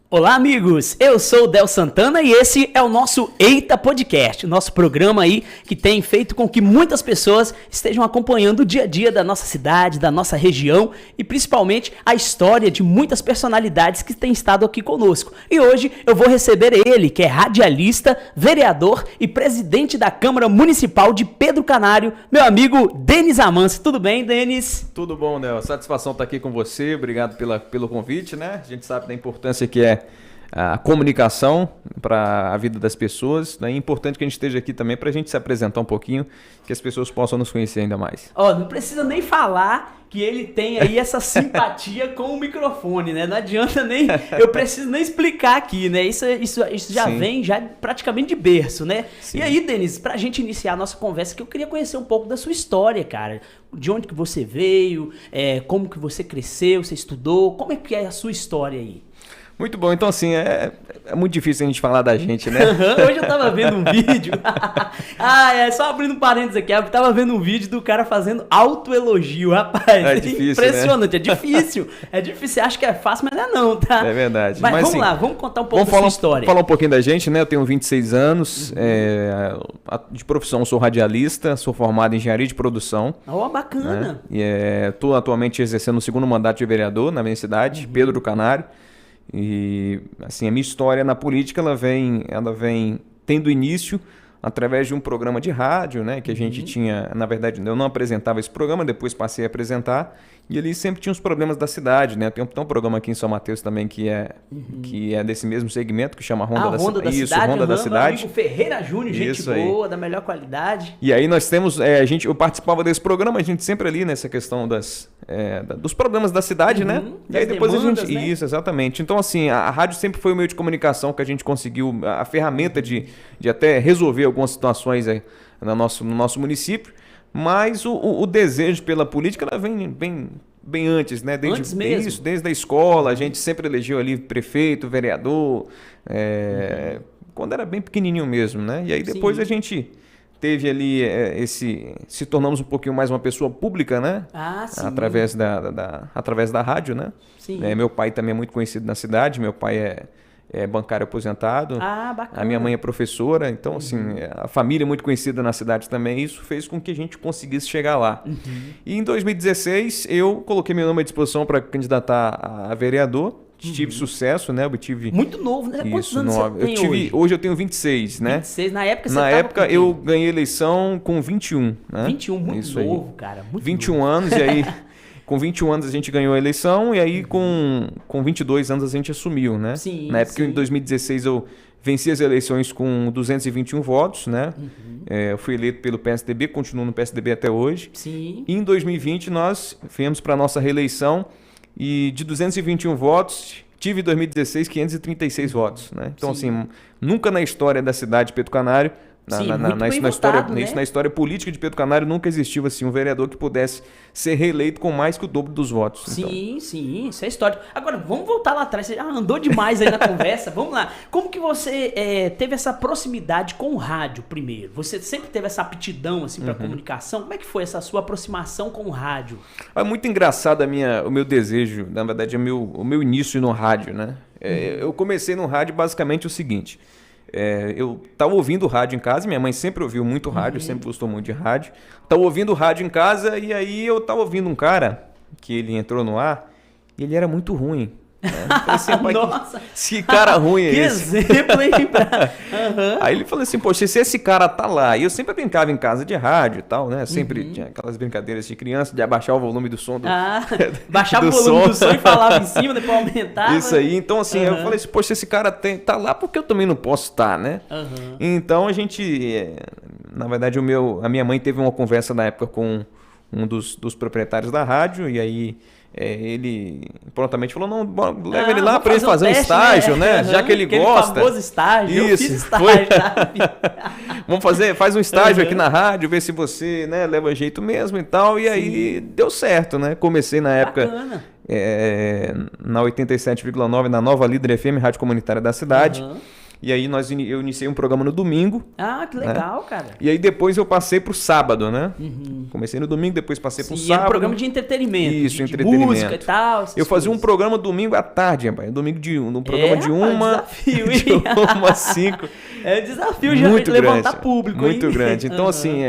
Olá, amigos! Eu sou o Del Santana e esse é o nosso Eita Podcast, nosso programa aí que tem feito com que muitas pessoas estejam acompanhando o dia a dia da nossa cidade, da nossa região e principalmente a história de muitas personalidades que têm estado aqui conosco. E hoje eu vou receber ele, que é radialista, vereador e presidente da Câmara Municipal de Pedro Canário, meu amigo Denis Amâncio. Tudo bem, Denis? Tudo bom, Del. Satisfação estar aqui com você, obrigado pelo convite, né? A gente sabe da importância que é a comunicação para a vida das pessoas, né? É importante que a gente esteja aqui também para a gente se apresentar um pouquinho, que as pessoas possam nos conhecer ainda mais. Não precisa nem falar que ele tem aí essa simpatia com o microfone, né? Não adianta nem, eu preciso nem explicar aqui, né? Isso já Sim. vem já praticamente de berço, né? Sim. E aí, Denis, pra gente iniciar a nossa conversa, que eu queria conhecer um pouco da sua história, cara. De onde que você veio, como que você cresceu, você estudou, como é que é a sua história aí? Muito bom, então assim, é muito difícil a gente falar da gente, né? Hoje eu tava vendo um vídeo, só abrindo um parênteses aqui, eu tava vendo um vídeo do cara fazendo autoelogio, rapaz, É difícil, impressionante, né? É difícil, você acha que é fácil, mas não é não, tá? É verdade. Mas vamos assim, lá, vamos contar um pouco da sua história. Falar um pouquinho da gente, né? Eu tenho 26 anos, de profissão sou radialista, sou formado em engenharia de produção. Bacana. Né? E estou atualmente exercendo o segundo mandato de vereador na minha cidade, Pedro Canário. E assim, a minha história na política ela vem tendo início através de um programa de rádio, né, que a gente tinha, na verdade, eu não apresentava esse programa, depois passei a apresentar, e ali sempre tinha os problemas da cidade, né? Tem um programa aqui em São Mateus também que é desse mesmo segmento, que chama Ronda da Cidade. Isso, Ronda da Cidade. Amigo Ferreira Júnior, gente boa, da melhor qualidade. E aí nós temos, eu participava desse programa, a gente sempre ali nessa questão dos problemas da cidade, né? E aí depois demandas, né? Isso, exatamente. Então assim, a rádio sempre foi o meio de comunicação que a gente conseguiu, a ferramenta de até resolver algumas situações aí no nosso município. Mas o desejo pela política ela vem bem antes, né? Desde a escola, a gente sempre elegeu ali prefeito, vereador, quando era bem pequenininho mesmo, né? E aí depois a gente teve ali se tornamos um pouquinho mais uma pessoa pública, né? Sim. Através da rádio, né? Sim. Meu pai também é muito conhecido na cidade, meu pai é bancário aposentado. Bacana. A minha mãe é professora, então assim, a família é muito conhecida na cidade também, isso fez com que a gente conseguisse chegar lá. E em 2016 eu coloquei meu nome à disposição para candidatar a vereador, tive sucesso, né? Obtive... Muito novo, né? Quantos anos você tem hoje? Hoje eu tenho 26, né? 26, na época você Na tava época eu ganhei eleição com 21, né? 21, muito isso novo, aí. cara, muito 21 novo. anos, e aí... Com 21 anos a gente ganhou a eleição e aí com 22 anos a gente assumiu, né? Sim, na época, em 2016, eu venci as eleições com 221 votos, né? Eu fui eleito pelo PSDB, continuo no PSDB até hoje. Sim. E em 2020 nós viemos para a nossa reeleição e de 221 votos, tive em 2016 536 votos, né? Então, assim, nunca na história da cidade de Pedro Canário, na história política de Pedro Canário nunca existiu assim um vereador que pudesse ser reeleito com mais que o dobro dos votos. Sim, isso é histórico. Agora, vamos voltar lá atrás. Você já andou demais aí na conversa. Vamos lá. Como que você teve essa proximidade com o rádio primeiro? Você sempre teve essa aptidão assim, para comunicação? Como é que foi essa sua aproximação com o rádio? É muito engraçado o meu desejo, na verdade, o meu início no rádio, né? Eu comecei no rádio basicamente o seguinte... eu estava ouvindo rádio em casa, minha mãe sempre ouviu muito rádio, sempre gostou muito de rádio. Estava ouvindo rádio em casa e aí eu estava ouvindo um cara que ele entrou no ar e ele era muito ruim. Eu falei assim, pai, Nossa! que cara ruim é que esse? exemplo, hein? Aí ele falou assim, poxa, se esse cara tá lá, e eu sempre brincava em casa de rádio e tal, né? Sempre tinha aquelas brincadeiras de criança, de abaixar o volume do som. Baixava o volume do som e falava em cima, depois aumentava. Isso aí, então assim, eu falei assim, poxa, esse cara tá lá porque eu também não posso estar, né? Então a gente, na verdade a minha mãe teve uma conversa na época com um dos proprietários da rádio, e aí... ele prontamente falou, não, leva ele lá para ele fazer um estágio, né? Já que ele gosta. Famoso estágio, isso, eu fiz estágio. Faz um estágio aqui na rádio, ver se você, né, leva jeito mesmo e tal. E aí deu certo, né? Comecei na época, Bacana. na 87,9, na Nova Líder FM, rádio comunitária da cidade. Uhum. E aí eu iniciei um programa no domingo. Ah, que legal, né? cara. E aí depois eu passei pro sábado, né? Uhum. Comecei no domingo, depois passei pro Sim, sábado. era um programa de entretenimento. Isso, de entretenimento. música e tal. Eu fazia um programa domingo à tarde, rapaz. Domingo um programa de uma... Desafio, de 1 às 5. É desafio já Muito levantar grande, público, muito hein? grande. Então, Uhum. assim,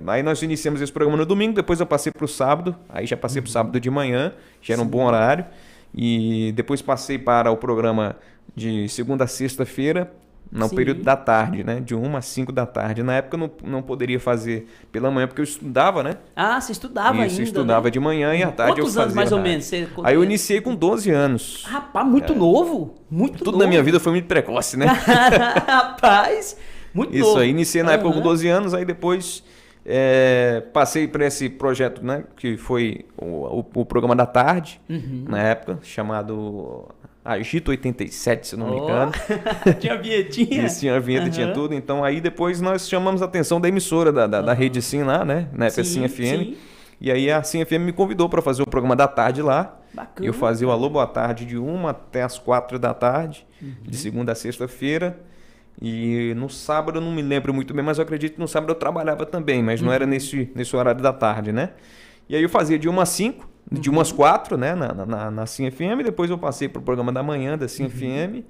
aí nós iniciamos esse programa no domingo, depois eu passei pro sábado. Aí já passei pro sábado de manhã, já era um bom horário. E depois passei para o programa de segunda a sexta-feira, no Sim. período da tarde, né? De 1 às 5 da tarde. Na época eu não poderia fazer pela manhã, porque eu estudava, né? Ah, você estudava ainda, Isso, eu estudava né? de manhã e à tarde Quantos eu fazia anos mais ou rádio. menos? Você... Aí eu iniciei com 12 anos. Rapaz, muito novo. Muito Tudo novo. na minha vida foi muito precoce, né? Rapaz, muito Isso novo. aí, iniciei na época com Aham. 12 anos, aí depois passei para esse projeto, né? Que foi o programa da tarde, na época, chamado Agito 87, se eu não me engano. Tinha vinhetinha? Isso, tinha a vinheta, tinha tudo. Então aí depois nós chamamos a atenção da emissora da Rede Sim lá, né? Na época Sim FM. Sim. E aí a Sim FM me convidou para fazer o programa da tarde lá. Bacana. Eu fazia o Alô Boa Tarde de 1 até as 4 da tarde, de segunda a sexta-feira. E no sábado eu não me lembro muito bem, mas eu acredito que no sábado eu trabalhava também, mas não era nesse horário da tarde, né? E aí eu fazia de 1 às 5, de 1 às 4, né? Na Sim FM, depois eu passei para o programa da manhã da Sim FM.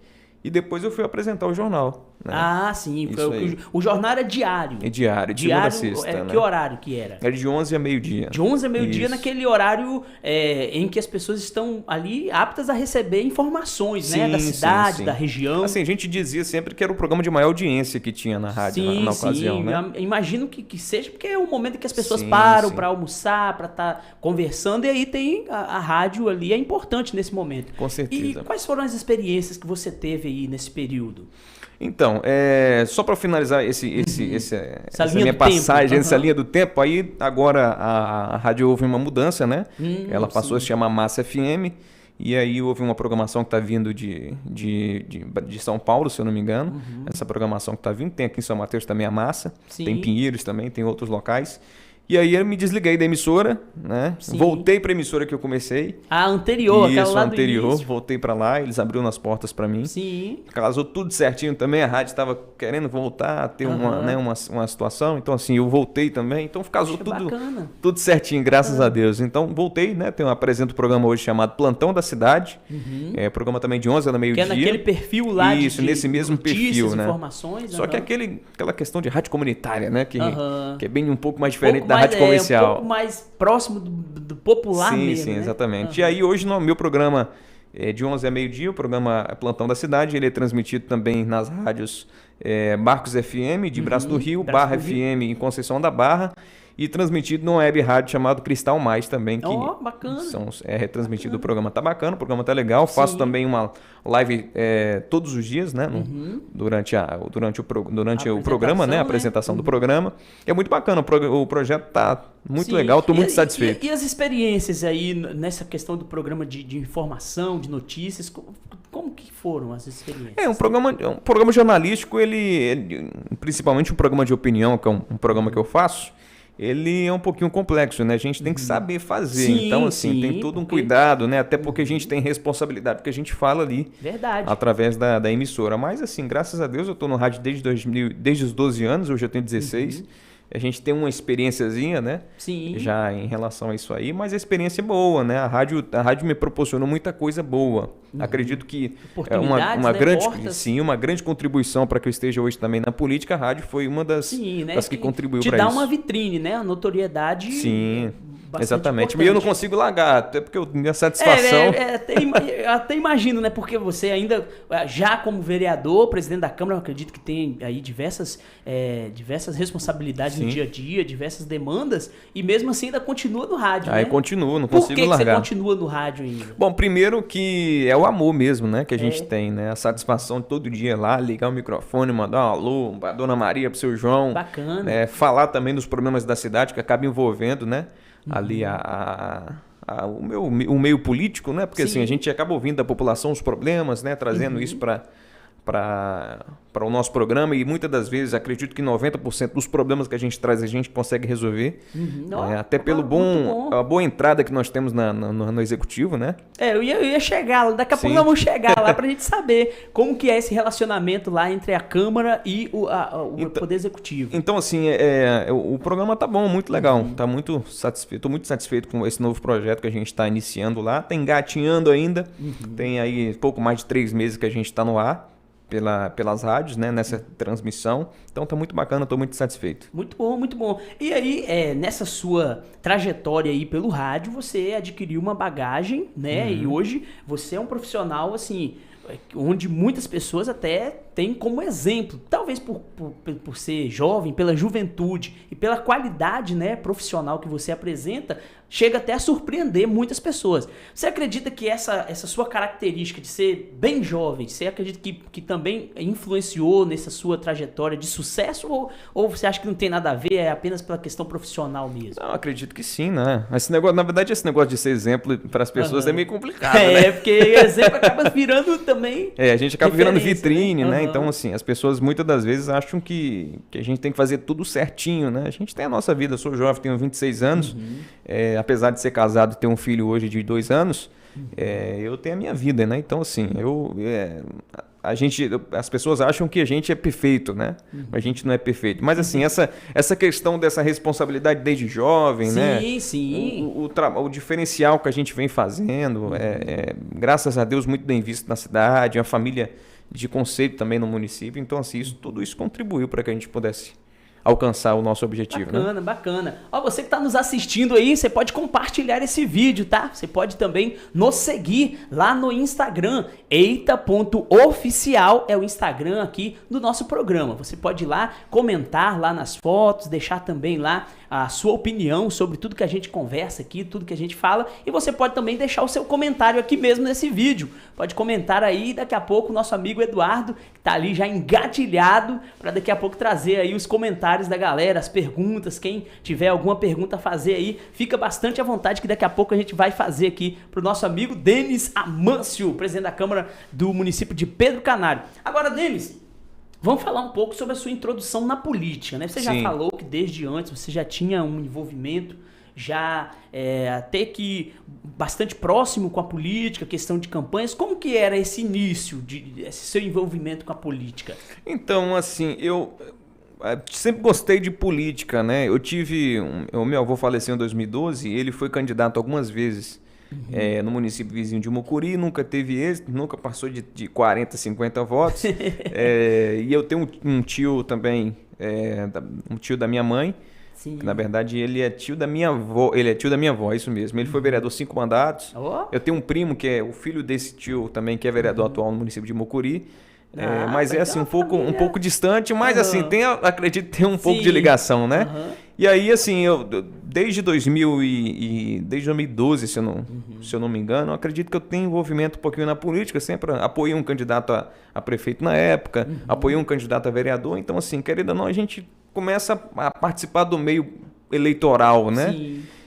E depois eu fui apresentar o jornal. Né? Ah, sim. Isso aí. O jornal era diário. É diário, de segunda a sexta. Que né? horário que era? Era de 11 a meio-dia. De 11 a meio-dia, Isso. naquele horário em que as pessoas estão ali aptas a receber informações, né? Da Sim, cidade, sim. da região. Assim, a gente dizia sempre que era o programa de maior audiência que tinha na rádio na ocasião, né? Eu imagino que seja, porque é o momento em que as pessoas Sim, param sim. para almoçar, para estar conversando, e aí tem a rádio ali, é importante nesse momento. Com certeza. E quais foram as experiências que você teve aí nesse período? Então, só para finalizar essa Essa linha minha do passagem, tempo. essa linha do tempo, aí agora a rádio houve uma mudança, né? Ela passou a se chamar Massa FM, e aí houve uma programação que está vindo de São Paulo, se eu não me engano. Essa programação que está vindo, tem aqui em São Mateus também a Massa, Sim. tem Pinheiros também, tem outros locais. E aí eu me desliguei da emissora, né? Sim. Voltei para a emissora que eu comecei. A anterior, aquela Isso, lá do anterior, início. voltei para lá, eles abriram as portas para mim. Sim. Casou tudo certinho também, a rádio estava querendo voltar a ter uma situação, então assim, eu voltei também, então casou Poxa, tudo, bacana. tudo certinho, graças a Deus. Então voltei, né, apresento um programa hoje chamado Plantão da Cidade, programa também de 11 da Que meio-dia. é naquele perfil lá Isso, nesse mesmo notícias, perfil, né? informações. Só que aquela questão de rádio comunitária, né, que é bem um pouco mais Um diferente pouco da mais, rádio comercial. Um pouco mais próximo do popular Sim, mesmo, sim, né? exatamente. E aí hoje no meu programa de 11 a meio-dia, o programa Plantão da Cidade, ele é transmitido também nas rádios Barcos FM, de Braço do Rio, Braço Barra do Rio. FM em Conceição da Barra, e transmitido numa web rádio chamado Cristal Mais também, que Bacana. é retransmitido. O programa tá bacana, o programa tá legal. Faço Sim. também uma live todos os dias, né? Durante o programa, né? A apresentação do programa. É muito bacana, o projeto tá muito Sim. legal, estou muito satisfeito. E as experiências aí nessa questão do programa de informação, de notícias, como que foram as experiências? Um programa jornalístico, ele principalmente um programa de opinião, que é um programa que eu faço, ele é um pouquinho complexo, né? A gente tem que saber fazer. Sim, então, assim, sim, tem todo um cuidado, né? Até porque a gente tem responsabilidade, porque a gente fala ali Verdade. através da emissora. Mas, assim, graças a Deus, eu estou no rádio desde os 12 anos, hoje eu tenho 16. A gente tem uma experiênciazinha, né? Sim. Já em relação a isso aí, mas a experiência é boa, né? A rádio me proporcionou muita coisa boa. Acredito que Oportunidades, uma né? grande, Portas. sim, uma grande contribuição para que eu esteja hoje também na política. A rádio foi uma das que contribuiu para isso. Te dá uma vitrine, né? A notoriedade. Sim. Bastante Exatamente. importante. E eu não consigo largar, até porque minha satisfação. Até imagino, né? Porque você ainda, já como vereador, presidente da Câmara, eu acredito que tem aí diversas responsabilidades no dia a dia, diversas demandas, e mesmo assim ainda continua no rádio, Aí né? continuo, não Por consigo que largar. você continua no rádio ainda? Bom, primeiro que é o amor mesmo, né? Que a gente tem, né? A satisfação de todo dia lá, ligar o microfone, mandar um alô pra Dona Maria, pro seu João. Bacana. Né? Falar também dos problemas da cidade, que acaba envolvendo, né? Ali o meio político, né? Porque assim, a gente acaba ouvindo da população os problemas, né? Trazendo isso para para o nosso programa, e muitas das vezes acredito que 90% dos problemas que a gente traz a gente consegue resolver. Até pelo a boa entrada que nós temos no executivo, né? Eu ia chegar lá, daqui a pouco nós vamos chegar lá pra gente saber como que é esse relacionamento lá entre a Câmara e o Poder Executivo. Então, assim, o programa tá bom, muito legal, tá muito satisfeito, tô muito satisfeito com esse novo projeto que a gente está iniciando lá, tá engatinhando ainda, tem aí pouco mais de 3 meses que a gente está no ar, pelas rádios, né, nessa transmissão. Então tá muito bacana, tô muito satisfeito. Muito bom, muito bom. E aí, nessa sua trajetória aí pelo rádio, você adquiriu uma bagagem, né? E hoje você é um profissional, assim, onde muitas pessoas até têm como exemplo, talvez por ser jovem, pela juventude e pela qualidade, né, profissional que você apresenta, chega até a surpreender muitas pessoas. Você acredita que essa sua característica de ser bem jovem, você acredita que também influenciou nessa sua trajetória de sucesso, ou você acha que não tem nada a ver, é apenas pela questão profissional mesmo? Não, acredito que sim, né? Esse negócio, na verdade, esse negócio de ser exemplo para as pessoas é meio complicado, né? Porque exemplo acaba virando também... a gente acaba virando vitrine, né? Uhum. Então, assim, as pessoas muitas das vezes acham que a gente tem que fazer tudo certinho, né? A gente tem a nossa vida, eu sou jovem, tenho 26 anos, apesar de ser casado e ter um filho hoje de 2 anos, eu tenho a minha vida, né? Então, assim, as pessoas acham que a gente é perfeito, né? A gente não é perfeito. Mas, assim, essa questão dessa responsabilidade desde jovem, né? Sim. O diferencial que a gente vem fazendo, graças a Deus, muito bem visto na cidade, uma família de conceito também no município. Então, assim, tudo isso contribuiu para que a gente pudesse alcançar o nosso objetivo. Bacana, bacana. Ó, você que está nos assistindo aí, você pode compartilhar esse vídeo, tá? Você pode também nos seguir lá no Instagram, eita.oficial é o Instagram aqui do nosso programa. Você pode ir lá, comentar lá nas fotos, deixar também lá a sua opinião sobre tudo que a gente conversa aqui, tudo que a gente fala, e você pode também deixar o seu comentário aqui mesmo nesse vídeo. Pode comentar aí, daqui a pouco o nosso amigo Eduardo, que tá ali já engatilhado, para daqui a pouco trazer aí os comentários da galera, as perguntas, quem tiver alguma pergunta a fazer aí, fica bastante à vontade que daqui a pouco a gente vai fazer aqui pro nosso amigo Denis Amâncio, presidente da Câmara do município de Pedro Canário. Agora, Denis, vamos falar um pouco sobre a sua introdução na política, né? Você já falou que desde antes você já tinha um envolvimento, já até que bastante próximo com a política, questão de campanhas. Como que era esse início, esse seu envolvimento com a política? Então, assim, eu sempre gostei de política, né? O meu avô faleceu em 2012, ele foi candidato algumas vezes no município vizinho de Mucuri, nunca teve êxito, nunca passou de 40, 50 votos. E eu tenho um tio também, um tio da minha mãe, que na verdade ele é tio da minha avó, isso mesmo. Ele foi vereador 5 mandatos. Eu tenho um primo que é o filho desse tio também, que é vereador atual no município de Mucuri. Mas é assim, um pouco distante, mas assim, acredito que tem um pouco de ligação, né? E aí, assim, desde 2012, se eu não me engano, eu acredito que eu tenho envolvimento um pouquinho na política, sempre apoiei um candidato a prefeito na época, apoiei um candidato a vereador, então assim, querida ou não, a gente começa a participar do meio eleitoral, né?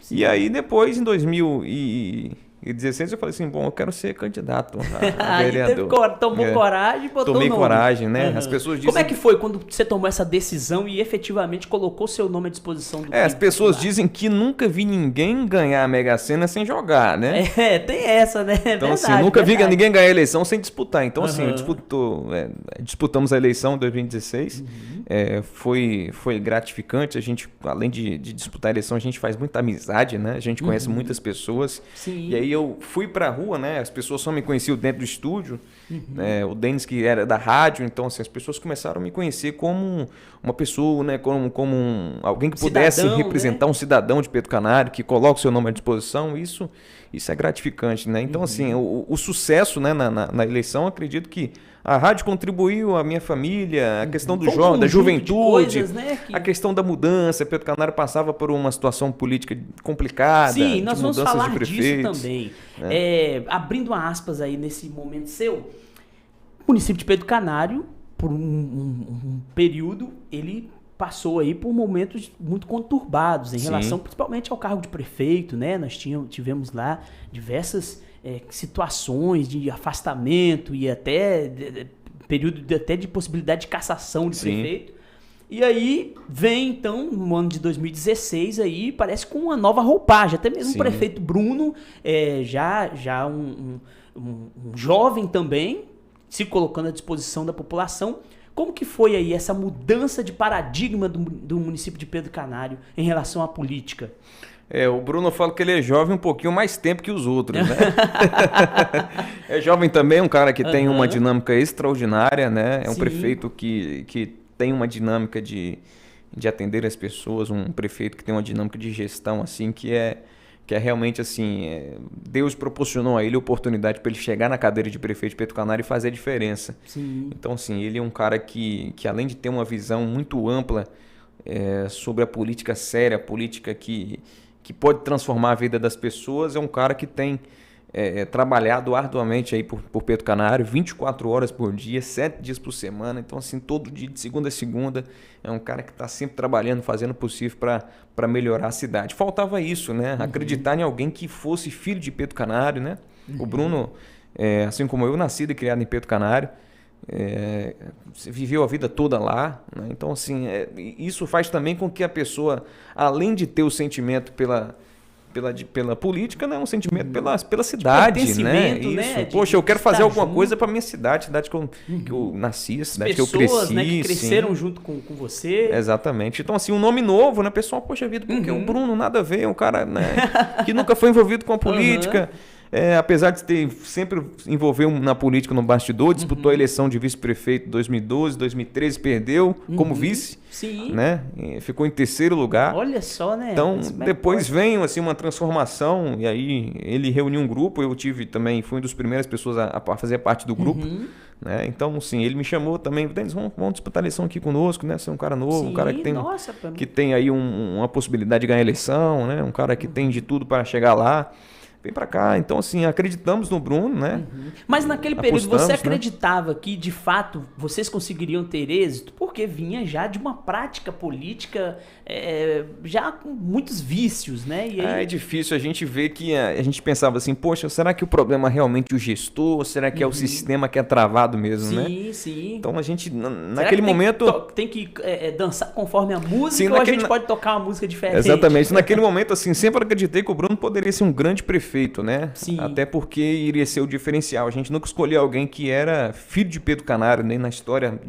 Sim. E aí depois, em 2016 eu falei assim, bom, eu quero ser candidato a vereador. Tomou coragem e botou o nome. Tomei coragem, né? As pessoas dizem... Como é que foi quando você tomou essa decisão e efetivamente colocou seu nome à disposição do as pessoas dizem que nunca vi ninguém ganhar a Mega Sena sem jogar, né? Tem essa, né? Então, assim, nunca vi ninguém ganhar a eleição sem disputar. Então, assim, disputamos a eleição em 2016. Foi gratificante. A gente, além de disputar a eleição, a gente faz muita amizade, né? A gente conhece muitas pessoas. Sim. E aí eu fui pra rua, né? As pessoas só me conheciam dentro do estúdio. O Denis, que era da rádio, então assim, as pessoas começaram a me conhecer como uma pessoa, né? Como alguém que pudesse representar, né? Um cidadão de Pedro Canário, que coloca o seu nome à disposição. Isso é gratificante, né? Então, assim, o sucesso, né, na eleição, acredito que a rádio contribuiu, a minha família, a questão do da juventude, coisas, né, a questão da mudança. Pedro Canário passava por uma situação política complicada. Sim, nós vamos falar disso também. Abrindo aspas aí nesse momento seu, o município de Pedro Canário, por um período, ele passou aí por momentos muito conturbados em relação principalmente ao cargo de prefeito, né? Nós tivemos lá diversas situações de afastamento e até período até de possibilidade de cassação de prefeito. E aí vem, então, no ano de 2016, aí parece com uma nova roupagem. Até mesmo o prefeito Bruno, já um jovem também, se colocando à disposição da população. Como que foi aí essa mudança de paradigma do município de Pedro Canário em relação à política? O Bruno fala que ele é jovem um pouquinho mais tempo que os outros, né? É jovem também, um cara que tem uma dinâmica extraordinária, né? É um prefeito que tem uma dinâmica de atender as pessoas, um prefeito que tem uma dinâmica de gestão, assim, que é realmente, assim, Deus proporcionou a ele a oportunidade para ele chegar na cadeira de prefeito de Pedro Canário e fazer a diferença. Sim. Então, assim, ele é um cara que além de ter uma visão muito ampla sobre a política séria, a política que pode transformar a vida das pessoas, é um cara que tem trabalhado arduamente aí por Pedro Canário, 24 horas por dia, 7 dias por semana. Então, assim, todo dia, de segunda a segunda, é um cara que está sempre trabalhando, fazendo o possível para melhorar a cidade. Faltava isso, né? Acreditar em alguém que fosse filho de Pedro Canário, né? O Bruno, assim como eu, nascido e criado em Pedro Canário, viveu a vida toda lá, né? Então, assim, isso faz também com que a pessoa, além de ter o sentimento pela política, né? Um sentimento pela cidade, né? Isso. Né? Poxa, eu quero fazer alguma coisa para minha cidade que eu nasci, a cidade que eu cresci. Pessoas, né, que cresceram junto com você. Exatamente. Então, assim, um nome novo, né? Pessoal, poxa vida, porque o Bruno nada a ver, um cara, né, que nunca foi envolvido com a política. Apesar de ter sempre envolveu na política no bastidor, disputou a eleição de vice-prefeito em 2012, 2013, perdeu como vice, né? Ficou em terceiro lugar. Olha só, né? Então, depois veio assim, uma transformação, e aí ele reuniu um grupo, eu fui uma das primeiras pessoas a fazer parte do grupo. Né? Então, sim, ele me chamou também, Denis, vamos disputar a eleição aqui conosco, né? Você é um cara novo, um cara que tem aí uma possibilidade de ganhar a eleição, né? Um cara que tem de tudo para chegar lá. Vem para cá. Então, assim, acreditamos no Bruno, né? Mas naquele período você acreditava que, de fato, vocês conseguiriam ter êxito? Porque vinha já de uma prática política já com muitos vícios, né? E aí... É difícil a gente ver que a gente pensava assim, poxa, será que o problema é realmente o gestor? Será que é o sistema que é travado mesmo, né? Sim. Então, a gente, naquele momento... Tem que dançar conforme a música, ou a gente pode tocar uma música diferente? Exatamente. Naquele momento, assim, sempre acreditei que o Bruno poderia ser um grande prefeito, né? Sim. Até porque iria ser o diferencial. A gente nunca escolheu alguém que era filho de Pedro Canário, nem na história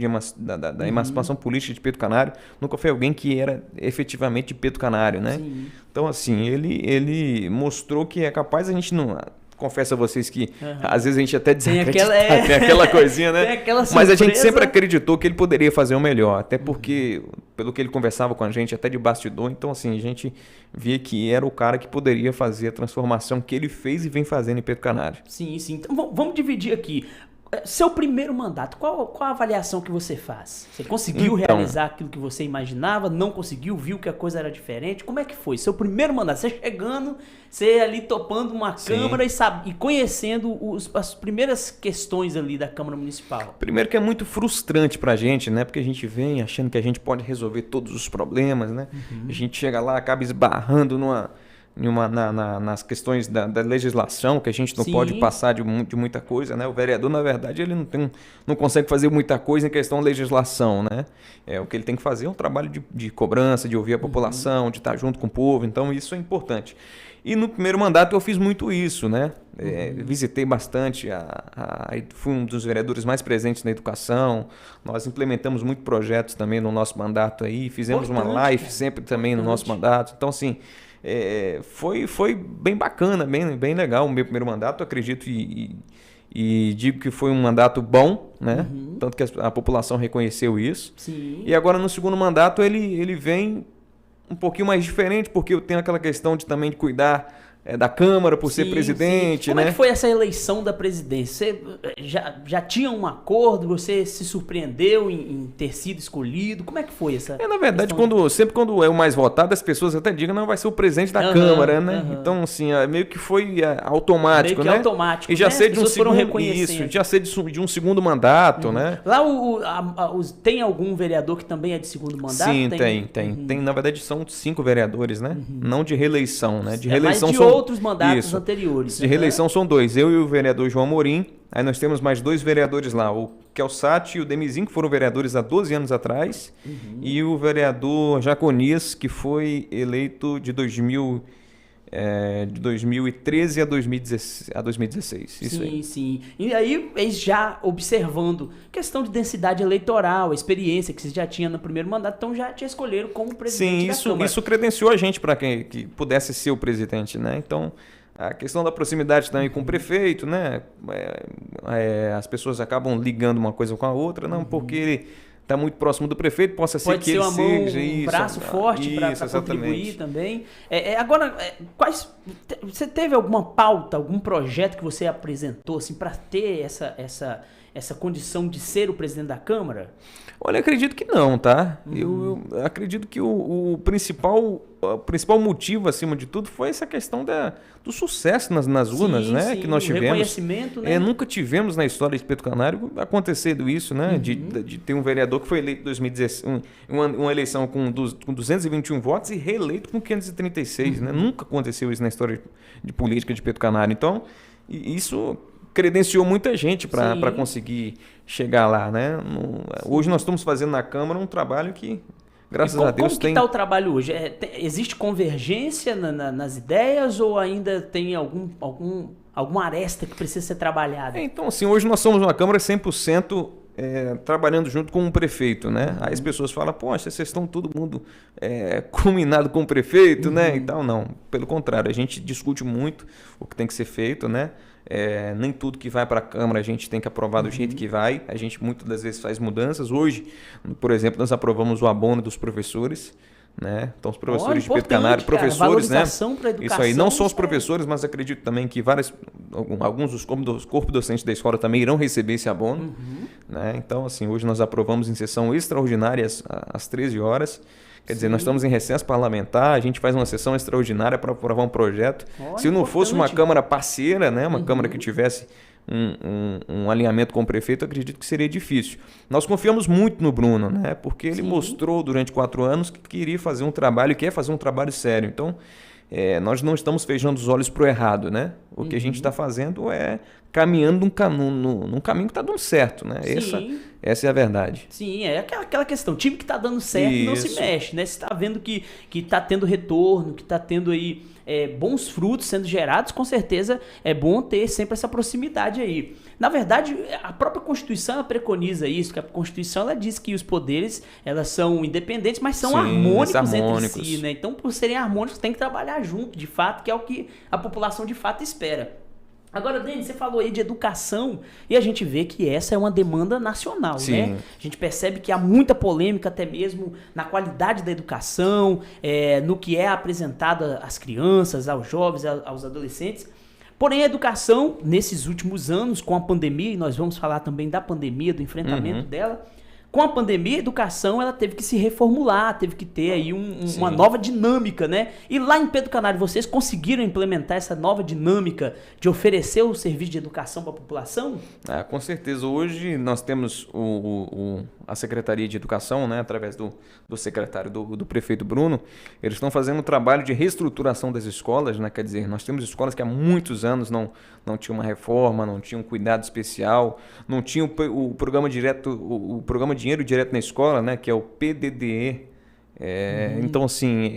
da emancipação política de Pedro Canário, nunca foi alguém que era efetivamente de Pedro Canário, né? Sim. Então, assim, ele mostrou que é capaz, a gente não... Confesso a vocês que às vezes a gente até desacredita, tem aquela coisinha, né? Tem aquela surpresa. Mas a gente sempre acreditou que ele poderia fazer o melhor, até porque, pelo que ele conversava com a gente, até de bastidor, então assim, a gente via que era o cara que poderia fazer a transformação que ele fez e vem fazendo em Pedro Canário. Sim. Então vamos dividir aqui. Seu primeiro mandato, qual a avaliação que você faz? Você conseguiu realizar aquilo que você imaginava? Não conseguiu? Viu que a coisa era diferente? Como é que foi? Seu primeiro mandato, você chegando, você ali topando uma Câmara e conhecendo as primeiras questões ali da Câmara Municipal. Primeiro que é muito frustrante pra gente, né? Porque a gente vem achando que a gente pode resolver todos os problemas, né? A gente chega lá, acaba esbarrando nas questões da legislação, que a gente não pode passar de muita coisa, né? O vereador, na verdade, ele não consegue fazer muita coisa em questão de legislação, né? O que ele tem que fazer é um trabalho de cobrança, de ouvir a população, de estar junto com o povo, então isso é importante. E no primeiro mandato eu fiz muito isso, né? Visitei bastante, fui um dos vereadores mais presentes na educação, nós implementamos muitos projetos também no nosso mandato aí, fizemos uma live sempre também no nosso mandato, então assim... Foi bem bacana, bem legal o meu primeiro mandato, acredito e digo que foi um mandato bom, né? Tanto que a população reconheceu isso. Sim. E agora no segundo mandato ele vem um pouquinho mais diferente, porque eu tenho aquela questão também de cuidar da Câmara por ser presidente, Como né? é que foi essa eleição da presidência? Você já tinha um acordo? Você se surpreendeu em ter sido escolhido? Como é que foi essa na verdade, sempre quando é o mais votado, as pessoas até digam, não, vai ser o presidente da Câmara, né? Então, assim, meio que foi automático, né? Automático, e já né? ser de um segundo mandato, né? Lá tem algum vereador que também é de segundo mandato? Sim, tem. Na verdade, são 5 vereadores, né? Não de reeleição, né? De reeleição mais de outros mandatos anteriores. De reeleição são 2, eu e o vereador João Amorim. Aí nós temos mais 2 vereadores lá, o Kelsati e o Demizinho, que foram vereadores há 12 anos atrás, e o vereador Jaconias, que foi eleito de 2013 a 2016. Isso aí. Sim. E aí, eles já observando questão de densidade eleitoral, a experiência que vocês já tinham no primeiro mandato, então já te escolheram como presidente da Câmara. Isso credenciou a gente para que pudesse ser o presidente, né? Então, a questão da proximidade também com o prefeito, né? As pessoas acabam ligando uma coisa com a outra, não porque ele está muito próximo do prefeito, possa ser que ele seja um braço forte para contribuir também. Agora, você teve alguma pauta, algum projeto que você apresentou assim, para ter essa condição de ser o presidente da Câmara? Olha, acredito que não, tá? Eu acredito que o principal motivo, acima de tudo, foi essa questão do sucesso nas urnas, né? Que nós tivemos. Reconhecimento, né? Nunca tivemos na história de Pedro Canário acontecendo isso, né? De ter um vereador que foi eleito em 2016, uma eleição com 221 votos e reeleito com 536, né? Nunca aconteceu isso na história de política de Pedro Canário. Então, isso credenciou muita gente para conseguir chegar lá, né? Hoje nós estamos fazendo na Câmara um trabalho que, graças a Deus, como que está o trabalho hoje? Existe convergência nas ideias ou ainda tem alguma aresta que precisa ser trabalhada? Então, assim, hoje nós somos uma Câmara 100% trabalhando junto com o prefeito, né? Aí as pessoas falam, poxa, vocês estão todo mundo combinado com o prefeito, né? E tal, não. Pelo contrário, a gente discute muito o que tem que ser feito, né? Nem tudo que vai para a Câmara a gente tem que aprovar do jeito que vai. A gente muitas das vezes faz mudanças. Hoje, por exemplo, nós aprovamos o abono dos professores, né? Então, os professores de Pedro Canário, professores, né? Isso aí, não só os professores, mas acredito também que alguns dos corpos docentes da escola também irão receber esse abono, né? Então, assim, hoje nós aprovamos em sessão extraordinária às 13 horas. Quer dizer, nós estamos em recesso parlamentar, a gente faz uma sessão extraordinária para aprovar um projeto. Se não fosse uma Câmara parceira, né? Uma Câmara que tivesse um alinhamento com o prefeito, eu acredito que seria difícil. Nós confiamos muito no Bruno, né? Porque ele mostrou durante 4 anos que queria fazer um trabalho, quer fazer um trabalho sério. Então, nós não estamos fechando os olhos para o errado, né? O que a gente está fazendo é caminhando num caminho que está dando certo, né? Essa é a verdade. Sim, é aquela questão. Time que está dando certo não se mexe, né? Você está vendo que está tendo retorno, que está tendo aí bons frutos sendo gerados, com certeza é bom ter sempre essa proximidade aí. Na verdade, a própria Constituição ela preconiza isso, que a Constituição ela diz que os poderes elas são independentes, mas são harmônicos entre si, né? Então, por serem harmônicos, tem que trabalhar junto, de fato, que é o que a população de fato espera. Agora, Denis, você falou aí de educação e a gente vê que essa é uma demanda nacional, né? A gente percebe que há muita polêmica até mesmo na qualidade da educação, no que é apresentado às crianças, aos jovens, aos adolescentes. Porém, a educação, nesses últimos anos, com a pandemia, e nós vamos falar também da pandemia, do enfrentamento dela, com a pandemia, a educação ela teve que se reformular, teve que ter aí uma nova dinâmica, né? E lá em Pedro Canário, vocês conseguiram implementar essa nova dinâmica de oferecer o serviço de educação para a população? Com certeza. Hoje nós temos a Secretaria de Educação, né, através do secretário do prefeito Bruno, eles estão fazendo um trabalho de reestruturação das escolas, né? Quer dizer, nós temos escolas que há muitos anos não tinham uma reforma, não tinham um cuidado especial, não tinham o programa Dinheiro Direto na Escola, né, que é o PDDE. Então, assim,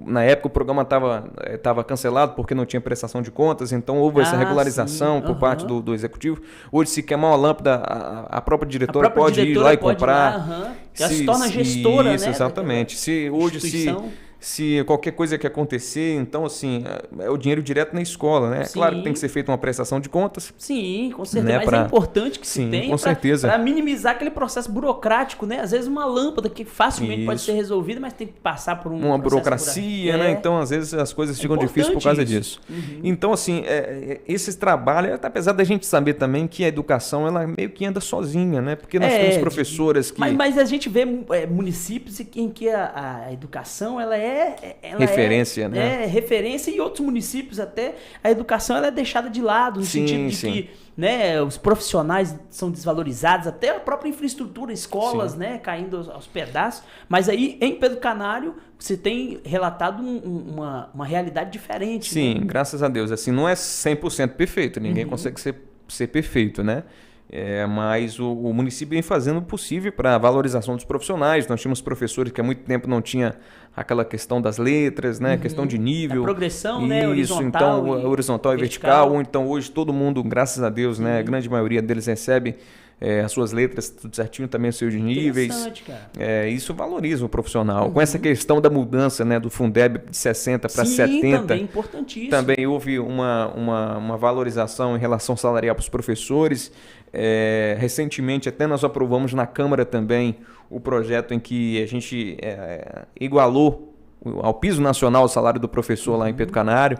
na época o programa estava cancelado porque não tinha prestação de contas, então houve essa regularização por parte do executivo. Hoje, se queimar uma lâmpada, a própria diretora pode ir lá e comprar. Já se torna gestora, isso, né? Exatamente. Se qualquer coisa que acontecer, então, assim, é o dinheiro direto na escola, né? É claro que tem que ser feita uma prestação de contas. Sim, com certeza. Né? Mas é importante que se tenha para minimizar aquele processo burocrático, né? Às vezes uma lâmpada que facilmente pode ser resolvida, mas tem que passar por uma burocracia, né? Então, às vezes, as coisas ficam difíceis por causa disso. Então, assim, esses trabalhos, apesar da gente saber também que a educação, ela meio que anda sozinha, né? Porque nós temos professoras que... Mas a gente vê municípios em que a educação, ela é referência, né? É referência, e outros municípios até, a educação ela é deixada de lado, no sentido de que, né, os profissionais são desvalorizados, até a própria infraestrutura, escolas, né, caindo aos pedaços. Mas aí, em Pedro Canário, você tem relatado uma realidade diferente. Sim, né? Graças a Deus. Assim, não é 100% perfeito, ninguém consegue ser perfeito, né? Mas o município vem fazendo o possível para a valorização dos profissionais. Nós tínhamos professores que há muito tempo não tinha aquela questão das letras, né? Questão de nível. A progressão, isso, né? Horizontal, então, horizontal e vertical. Ou então hoje todo mundo, graças a Deus, né? A grande maioria deles recebe as suas letras tudo certinho, também os seus níveis. Interessante, cara. Isso valoriza o profissional. Com essa questão da mudança, né, do Fundeb de 60 para 70, também importantíssimo. também houve uma valorização em relação salarial para os professores. Recentemente, até nós aprovamos na Câmara também o projeto em que a gente igualou ao piso nacional o salário do professor lá em Pedro Canário.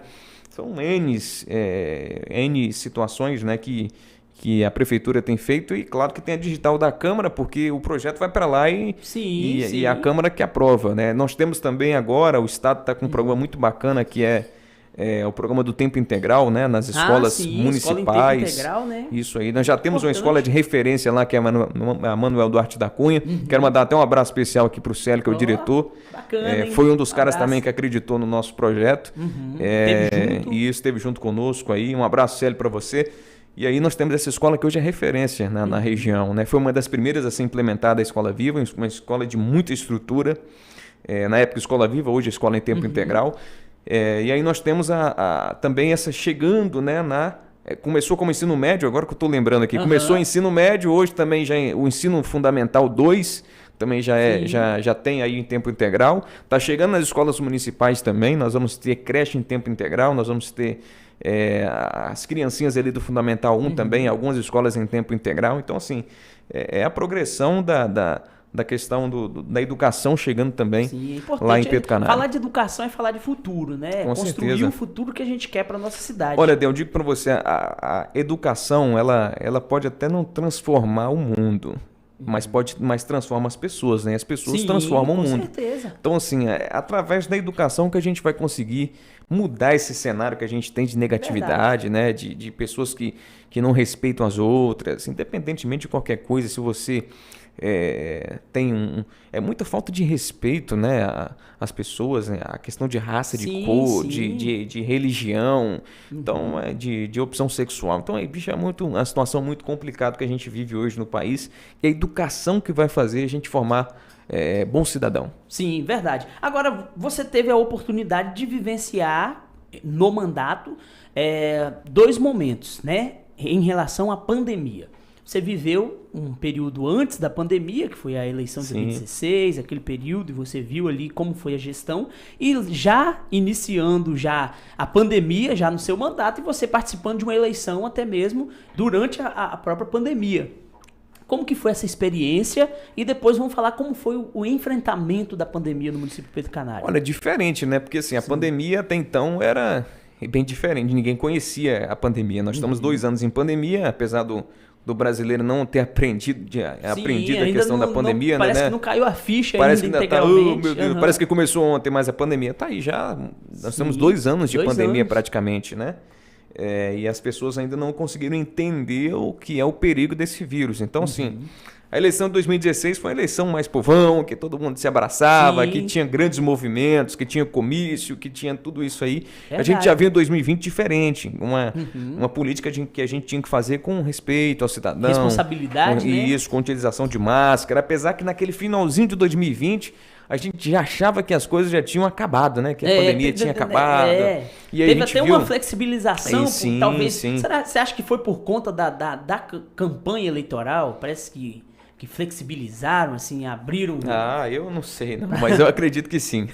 São N situações, né, que a prefeitura tem feito, e claro que tem a digital da Câmara, porque o projeto vai para lá e a Câmara que aprova, né? Nós temos também agora, o Estado está com um programa muito bacana, que é o programa do tempo integral, né? Nas escolas municipais. Escola em tempo integral, né? Isso aí. Nós já temos uma escola de referência lá, que é a Manuel Duarte da Cunha. Quero mandar até um abraço especial aqui para o Célio, que é o diretor. Bacana, foi um dos caras também que acreditou no nosso projeto. E esteve junto conosco aí. Um abraço, Célio, para você. E aí nós temos essa escola que hoje é referência na região, né? Foi uma das primeiras a ser implementada a Escola Viva, uma escola de muita estrutura. Na época, Escola Viva, hoje a Escola em Tempo Integral. E aí nós temos também essa chegando, né, começou como ensino médio, agora que eu estou lembrando aqui. Começou o ensino médio, hoje também já o ensino fundamental 2, também já tem aí em tempo integral. Está chegando nas escolas municipais também, nós vamos ter creche em tempo integral, nós vamos ter as criancinhas ali do Fundamental 1 também, algumas escolas em tempo integral. Então, assim, a progressão da questão da educação chegando também. Sim, lá em Pedro Canário. Falar de educação é falar de futuro, né? Construir o futuro que a gente quer para nossa cidade. Olha, Del, eu digo para você, a educação, ela pode até não transformar o mundo, mas transforma as pessoas, né? As pessoas transformam o mundo. Com certeza. Então, assim, através da educação que a gente vai conseguir mudar esse cenário que a gente tem de negatividade, né? De pessoas que não respeitam as outras, independentemente de qualquer coisa. Se você tem muita falta de respeito, né, às pessoas, né? A questão de raça, de cor, de religião, então de opção sexual. Então, bicho, é uma situação muito complicada que a gente vive hoje no país, e a educação que vai fazer a gente formar bom cidadão. Sim, verdade. Agora, você teve a oportunidade de vivenciar no mandato 2 momentos, né, em relação à pandemia. Você viveu um período antes da pandemia, que foi a eleição de 2016, aquele período, e você viu ali como foi a gestão, e já iniciando a pandemia, já no seu mandato, e você participando de uma eleição até mesmo durante a própria pandemia. Como que foi essa experiência? E depois vamos falar como foi o enfrentamento da pandemia no município de Pedro Canário. Olha, diferente, né? Porque assim, a pandemia até então era bem diferente, ninguém conhecia a pandemia. Nós estamos 2 anos em pandemia, apesar do brasileiro não ter aprendido a questão da pandemia, parece, né? Que não caiu a ficha parece ainda que integralmente. Meu Deus, parece que começou ontem, mas a pandemia está aí já. Nós temos 2 anos de pandemia praticamente, né? E as pessoas ainda não conseguiram entender o que é o perigo desse vírus. Então, assim, a eleição de 2016 foi uma eleição mais povão, que todo mundo se abraçava, que tinha grandes movimentos, que tinha comício, que tinha tudo isso aí. A gente já viu em 2020 diferente, uma política que a gente tinha que fazer com respeito ao cidadão. Responsabilidade, né? Isso, com utilização de máscara, apesar que naquele finalzinho de 2020... a gente já achava que as coisas já tinham acabado, né? Que a pandemia tinha acabado. E aí teve até uma flexibilização, talvez. Você acha que foi por conta da campanha eleitoral? Parece que flexibilizaram, assim, abriram... eu não sei, não, mas eu acredito que sim.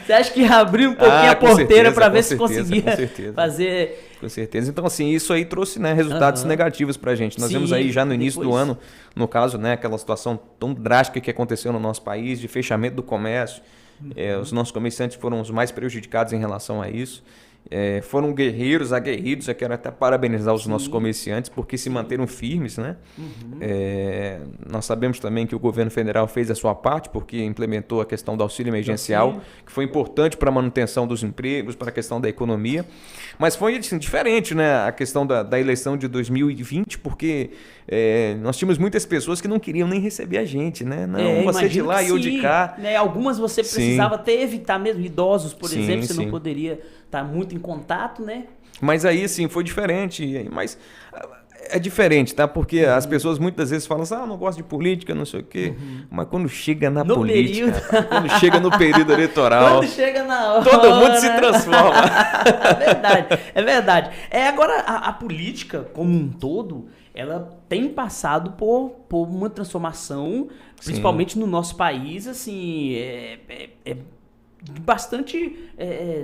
Você acha que abriu um pouquinho a porteira para ver se conseguia fazer... Com certeza. Então, assim, isso aí trouxe, né, resultados negativos pra gente. Nós vimos aí já no início do ano, no caso, né, aquela situação tão drástica que aconteceu no nosso país, de fechamento do comércio. Os nossos comerciantes foram os mais prejudicados em relação a isso. foram guerreiros, aguerridos. Eu quero até parabenizar os nossos comerciantes porque se manteram firmes, né? Nós sabemos também que o governo federal fez a sua parte porque implementou a questão do auxílio emergencial, que foi importante para a manutenção dos empregos, para a questão da economia. Mas foi assim, diferente, né? A questão da eleição de 2020, porque nós tínhamos muitas pessoas que não queriam nem receber a gente, né? Não, você de lá e eu de cá. Né? Algumas você precisava até evitar mesmo, idosos, por exemplo, você não poderia estar muito em contato, né? Mas aí, assim, foi diferente. Mas é diferente, tá? Porque as pessoas muitas vezes falam assim, não gosto de política, não sei o quê. Mas quando chega na política, quando chega no período eleitoral, quando chega na hora, todo mundo se transforma. É verdade. Agora, a política como um todo, ela tem passado por uma transformação, principalmente no nosso país, assim, bastante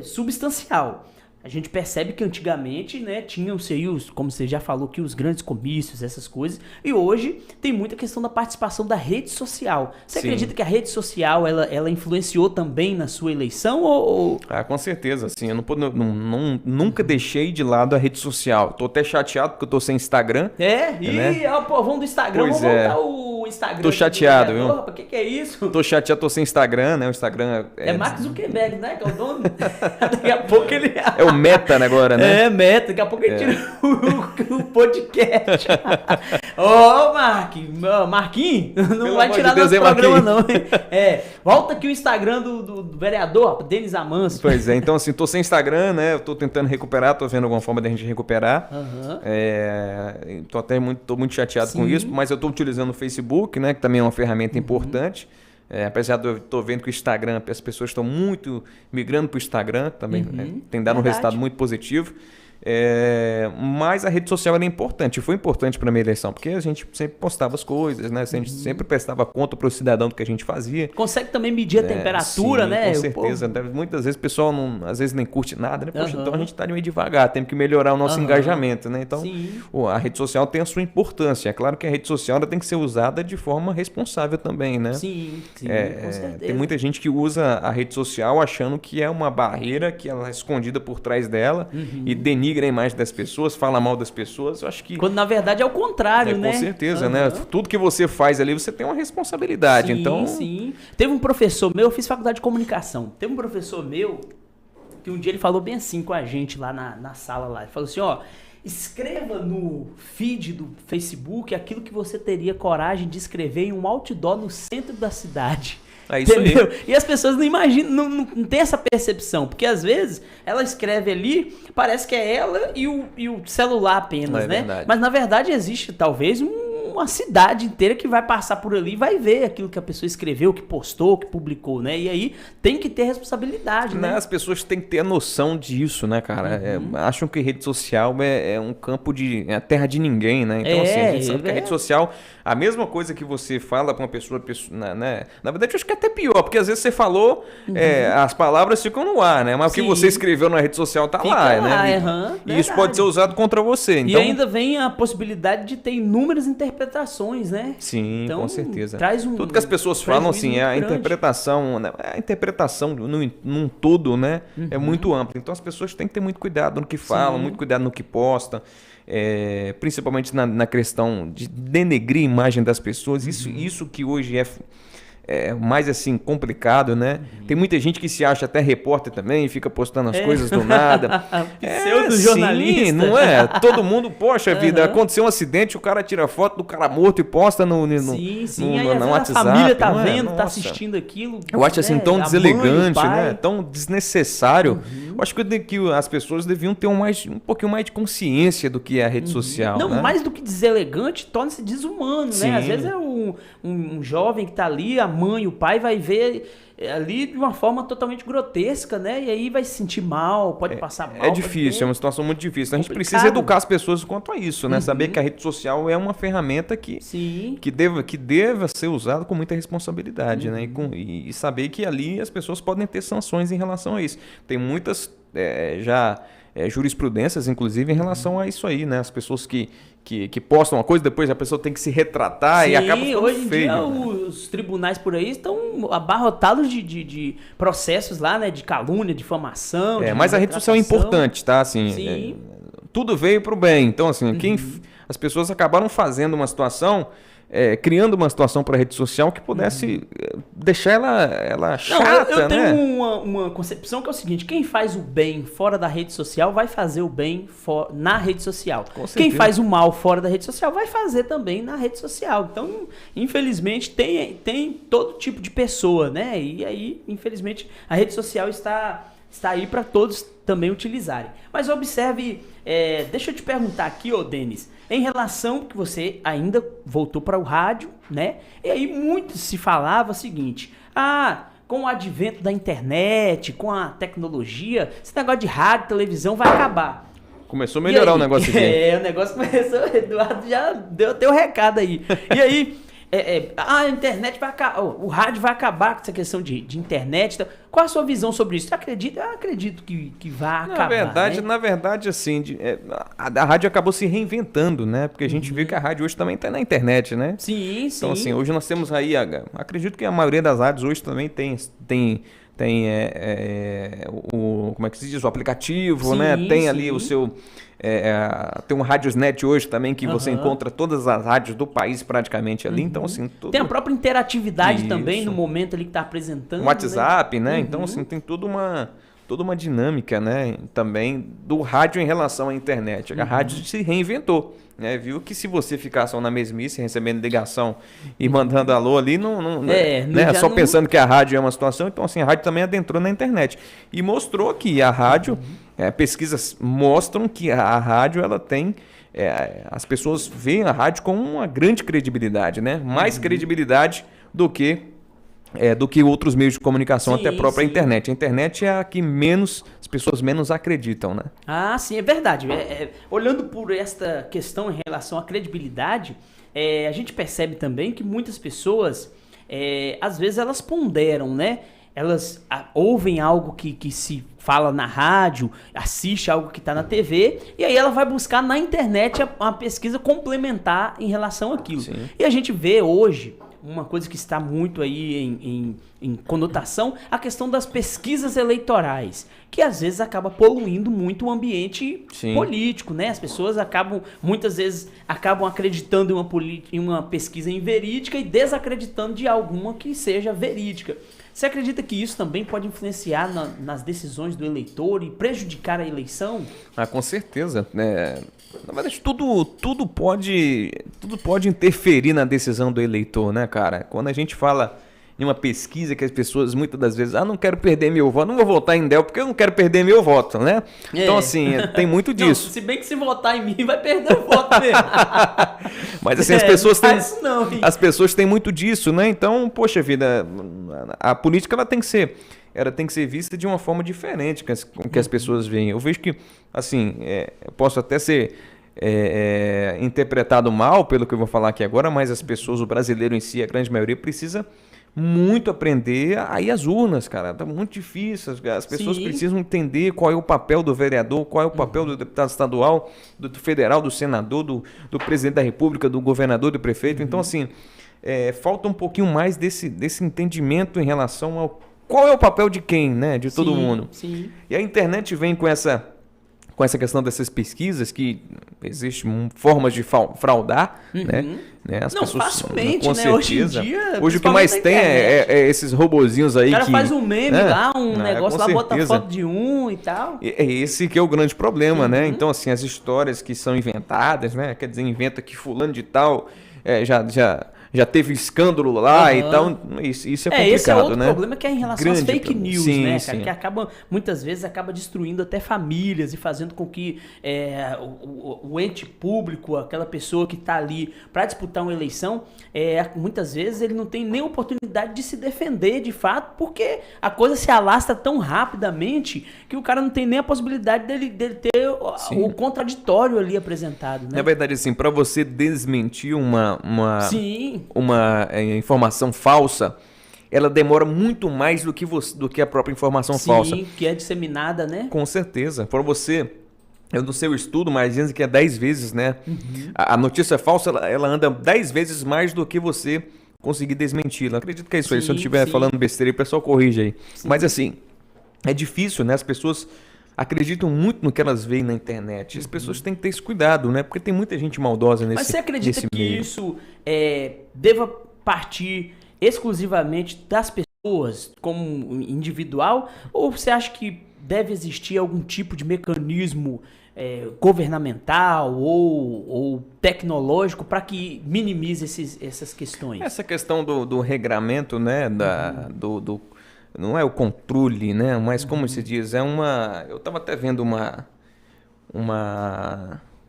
substancial. A gente percebe que antigamente, né, tinham-se aí, como você já falou, que os grandes comícios, essas coisas, e hoje tem muita questão da participação da rede social. Você acredita que a rede social, ela influenciou também na sua eleição? Com certeza, sim. Eu nunca deixei de lado a rede social. Tô até chateado porque eu tô sem Instagram. Vamos do Instagram, vamos voltar o Instagram. Tô chateado, viu? O que é isso? Tô chateado, tô sem Instagram, né? O Instagram é Mark Zuckerberg, né? Que é o dono. Daqui a pouco ele... É o Meta agora, né? Meta. Daqui a pouco ele tira o podcast. Marquinhos, não vai tirar nosso programa, não. Volta aqui o Instagram do vereador, Denis Amâncio. Pois é, então assim, tô sem Instagram, né? Eu tô tentando recuperar, tô vendo alguma forma da gente recuperar. Tô muito chateado com isso, mas eu tô utilizando o Facebook, né? Que também é uma ferramenta importante. Apesar de eu estou vendo que o Instagram, as pessoas estão muito migrando para o Instagram, também tem dado um resultado muito positivo. Mas a rede social é importante, foi importante para a minha eleição, porque a gente sempre postava as coisas, né? A gente sempre prestava conta para o cidadão do que a gente fazia. Consegue também medir a temperatura, sim, né? Com certeza. Muitas vezes o pessoal às vezes nem curte nada, né? Poxa, então a gente está meio devagar, temos que melhorar o nosso engajamento, né? Então a rede social tem a sua importância. É claro que a rede social ela tem que ser usada de forma responsável também, né? Sim, com certeza. Tem muita gente que usa a rede social achando que é uma barreira, que ela é escondida por trás dela e denigra a imagem das pessoas, fala mal das pessoas. Eu acho que... Quando na verdade é o contrário, né? Com certeza, né? Tudo que você faz ali, você tem uma responsabilidade. Sim. Teve um professor meu, eu fiz faculdade de comunicação. Teve um professor meu que um dia ele falou bem assim com a gente lá na sala lá. Ele falou assim, escreva no feed do Facebook aquilo que você teria coragem de escrever em um outdoor no centro da cidade. Entendeu? E as pessoas não imaginam, não tem essa percepção, porque às vezes ela escreve ali, parece que é ela e o celular apenas, né? Verdade. Mas na verdade existe talvez uma cidade inteira que vai passar por ali e vai ver aquilo que a pessoa escreveu, que postou, que publicou, né? E aí tem que ter responsabilidade, né? As pessoas têm que ter a noção disso, né, cara? Acham que rede social é um campo é a terra de ninguém, né? Então, assim, a gente sabe que a rede social, a mesma coisa que você fala pra uma pessoa, né? Na verdade, eu acho que é até pior, porque às vezes você falou, as palavras ficam no ar, né? Mas o que você escreveu na rede social tá lá, né? E isso pode ser usado contra você. Então... E ainda vem a possibilidade de ter inúmeras interpretações, né? Sim, então, com certeza. Tudo que as pessoas falam, assim, a interpretação, né? A interpretação num todo, né? É muito ampla. Então as pessoas têm que ter muito cuidado no que falam, muito cuidado no que postam. Principalmente na questão de denegrir a imagem das pessoas. Isso que hoje é mais assim complicado, né? Tem muita gente que se acha até repórter também, fica postando as coisas do nada. Pseudo-jornalista. Sim, não é? Todo mundo, poxa vida, aconteceu um acidente, o cara tira foto do cara morto e posta no aí WhatsApp. A família tá vendo, tá assistindo aquilo. Eu acho assim tão deselegante, né? Tão desnecessário. Eu acho que as pessoas deviam ter um pouquinho mais de consciência do que é a rede social. Não, né? mais do que deselegante, torna-se desumano, né? Às vezes é um jovem que tá ali, a mãe, o pai vai ver ali de uma forma totalmente grotesca, né? E aí vai se sentir mal, pode passar mal. É difícil, é uma situação muito difícil. A gente precisa educar as pessoas quanto a isso, né? Saber que a rede social é uma ferramenta que deva ser usada com muita responsabilidade, né? E saber que ali as pessoas podem ter sanções em relação a isso. Tem muitas jurisprudências, inclusive, em relação a isso aí, né? As pessoas que postam uma coisa, depois a pessoa tem que se retratar e acaba ficando hoje em feio. dia os tribunais por aí estão abarrotados de processos lá, né? De calúnia, difamação. Mas a rede social é importante, tá? Assim, sim. Tudo veio pro bem. Então, assim, as pessoas acabaram fazendo uma situação, criando uma situação para a rede social que pudesse deixar ela chata, eu tenho né? uma concepção que é o seguinte: quem faz o bem fora da rede social vai fazer o bem na rede social. Quem faz o mal fora da rede social vai fazer também na rede social. Então, infelizmente, tem todo tipo de pessoa, né? E aí, infelizmente, a rede social está aí para todos também utilizarem. Mas observe, deixa eu te perguntar aqui, Denis, em relação que você ainda voltou para o rádio, né? E aí muito se falava o seguinte: com o advento da internet, com a tecnologia, esse negócio de rádio, televisão vai acabar. Começou a melhorar o negócio aqui. O negócio começou, o Eduardo já deu recado aí. E aí, a internet vai acabar, o rádio vai acabar com essa questão de internet. Então, qual a sua visão sobre isso? Você acredita? Eu acredito que vai acabar. Na verdade, assim, a rádio acabou se reinventando, né? Porque a gente vê que a rádio hoje também está na internet, né? Sim, sim. Então, assim, hoje nós temos aí, acredito que a maioria das rádios hoje também tem como é que se diz? O aplicativo, sim, né? Tem sim. ali o seu... tem um Radiosnet hoje também que você encontra todas as rádios do país praticamente ali. Então, assim... Tem a própria interatividade também no momento ali que está apresentando. O WhatsApp, né? Então, assim, tem toda uma dinâmica, né? Também do rádio em relação à internet. A rádio se reinventou. Né? Viu que se você ficar só na mesmice, recebendo ligação e mandando alô ali, só pensando que a rádio é uma situação, então assim, a rádio também adentrou na internet. E mostrou que a rádio, pesquisas mostram que a rádio ela tem, as pessoas veem a rádio com uma grande credibilidade, né? Mais credibilidade do que outros meios de comunicação, até a própria internet. A internet é a que as pessoas menos acreditam, né? Ah, sim, é verdade. Olhando por esta questão em relação à credibilidade, a gente percebe também que muitas pessoas, às vezes elas ponderam, né? Elas ouvem algo que se fala na rádio, assiste algo que está na TV, e aí ela vai buscar na internet uma pesquisa complementar em relação àquilo. Sim. E a gente vê hoje uma coisa que está muito aí em conotação, a questão das pesquisas eleitorais, que às vezes acaba poluindo muito o ambiente político, né? As pessoas muitas vezes acabam acreditando em uma pesquisa inverídica e desacreditando de alguma que seja verídica. Você acredita que isso também pode influenciar nas decisões do eleitor e prejudicar a eleição? Com certeza. Na verdade, tudo pode interferir na decisão do eleitor, né, cara? Quando a gente fala em uma pesquisa que as pessoas muitas das vezes, não quero perder meu voto, não vou votar em Del porque eu não quero perder meu voto, né? Então, assim, tem muito disso. Não, se bem que se votar em mim, vai perder o voto mesmo. Mas, assim, as pessoas têm muito disso, né? Então, poxa vida, a política ela tem que ser vista de uma forma diferente com que as pessoas veem. Eu vejo que, assim, posso até ser interpretado mal pelo que eu vou falar aqui agora, mas as pessoas, o brasileiro em si, a grande maioria, precisa muito aprender a ir às urnas, cara. Tá muito difícil. As pessoas precisam entender qual é o papel do vereador, qual é o papel do deputado estadual, do federal, do senador, do presidente da república, do governador, do prefeito. Então, assim, falta um pouquinho mais desse entendimento em relação ao qual é o papel de quem, né? De todo mundo. Sim. E a internet vem com essa questão dessas pesquisas, que existem formas de fraudar, né? As pessoas, facilmente, com né? Certeza. Hoje o que mais tem é esses robozinhos aí. O cara faz um meme lá, negócio lá, bota foto de e tal. É esse que é o grande problema, né? Então, assim, as histórias que são inventadas, né? Quer dizer, inventa que fulano de tal já teve escândalo lá e tal. Isso é complicado, esse é outro né? problema, que é em relação às fake news, né, cara? Que muitas vezes acaba destruindo até famílias e fazendo com que o ente público, aquela pessoa que está ali para disputar uma eleição, muitas vezes ele não tem nem oportunidade de se defender de fato, porque a coisa se alastra tão rapidamente que o cara não tem nem a possibilidade dele ter o contraditório ali apresentado, né? Na verdade, assim, para você desmentir uma informação falsa, ela demora muito mais do que a própria informação falsa. Sim, que é disseminada, né? Com certeza. Para você, eu não sei o estudo, mas dizem que é 10 vezes, né? A notícia falsa, ela anda 10 vezes mais do que você conseguir desmenti-la. Acredito que é isso aí. Se eu Sim, estiver sim. falando besteira, o pessoal corrige aí. Sim. Mas assim, é difícil, né? As pessoas acreditam muito no que elas veem na internet. As pessoas têm que ter esse cuidado, né? Porque tem muita gente maldosa Mas você acredita nesse que meio. isso deva partir exclusivamente das pessoas como individual? Ou você acha que deve existir algum tipo de mecanismo governamental ou tecnológico para que minimize essas questões? Essa questão do regramento, né? Não é o controle, né? Mas como se diz, eu estava até vendo uma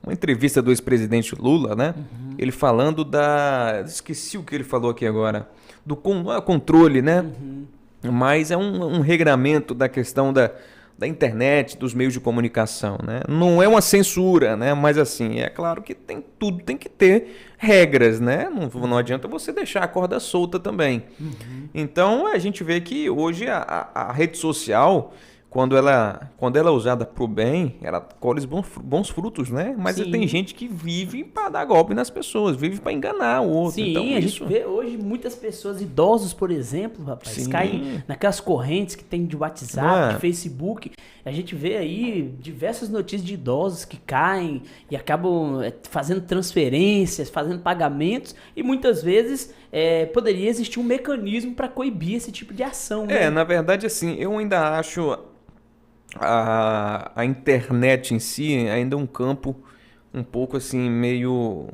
entrevista do ex-presidente Lula, né? Ele falando esqueci o que ele falou aqui agora. Não é o controle, né? Mas é um regramento da questão da internet, dos meios de comunicação, né? Não é uma censura, né? Mas assim, é claro que tudo tem que ter regras, né? Não adianta você deixar a corda solta também. Então a gente vê que hoje a rede social, quando ela é usada para o bem, ela colhe bons frutos, né? Mas Sim. tem gente que vive para dar golpe nas pessoas, vive para enganar o outro. Sim, então, a gente vê hoje muitas pessoas, idosos, por exemplo, rapaz, Sim. caem naquelas correntes que tem de Não WhatsApp, é? de Facebook. A gente vê aí diversas notícias de idosos que caem e acabam fazendo transferências, fazendo pagamentos, e muitas vezes poderia existir um mecanismo para coibir esse tipo de ação, né? Na verdade, assim, eu ainda acho a internet em si ainda um campo um pouco assim meio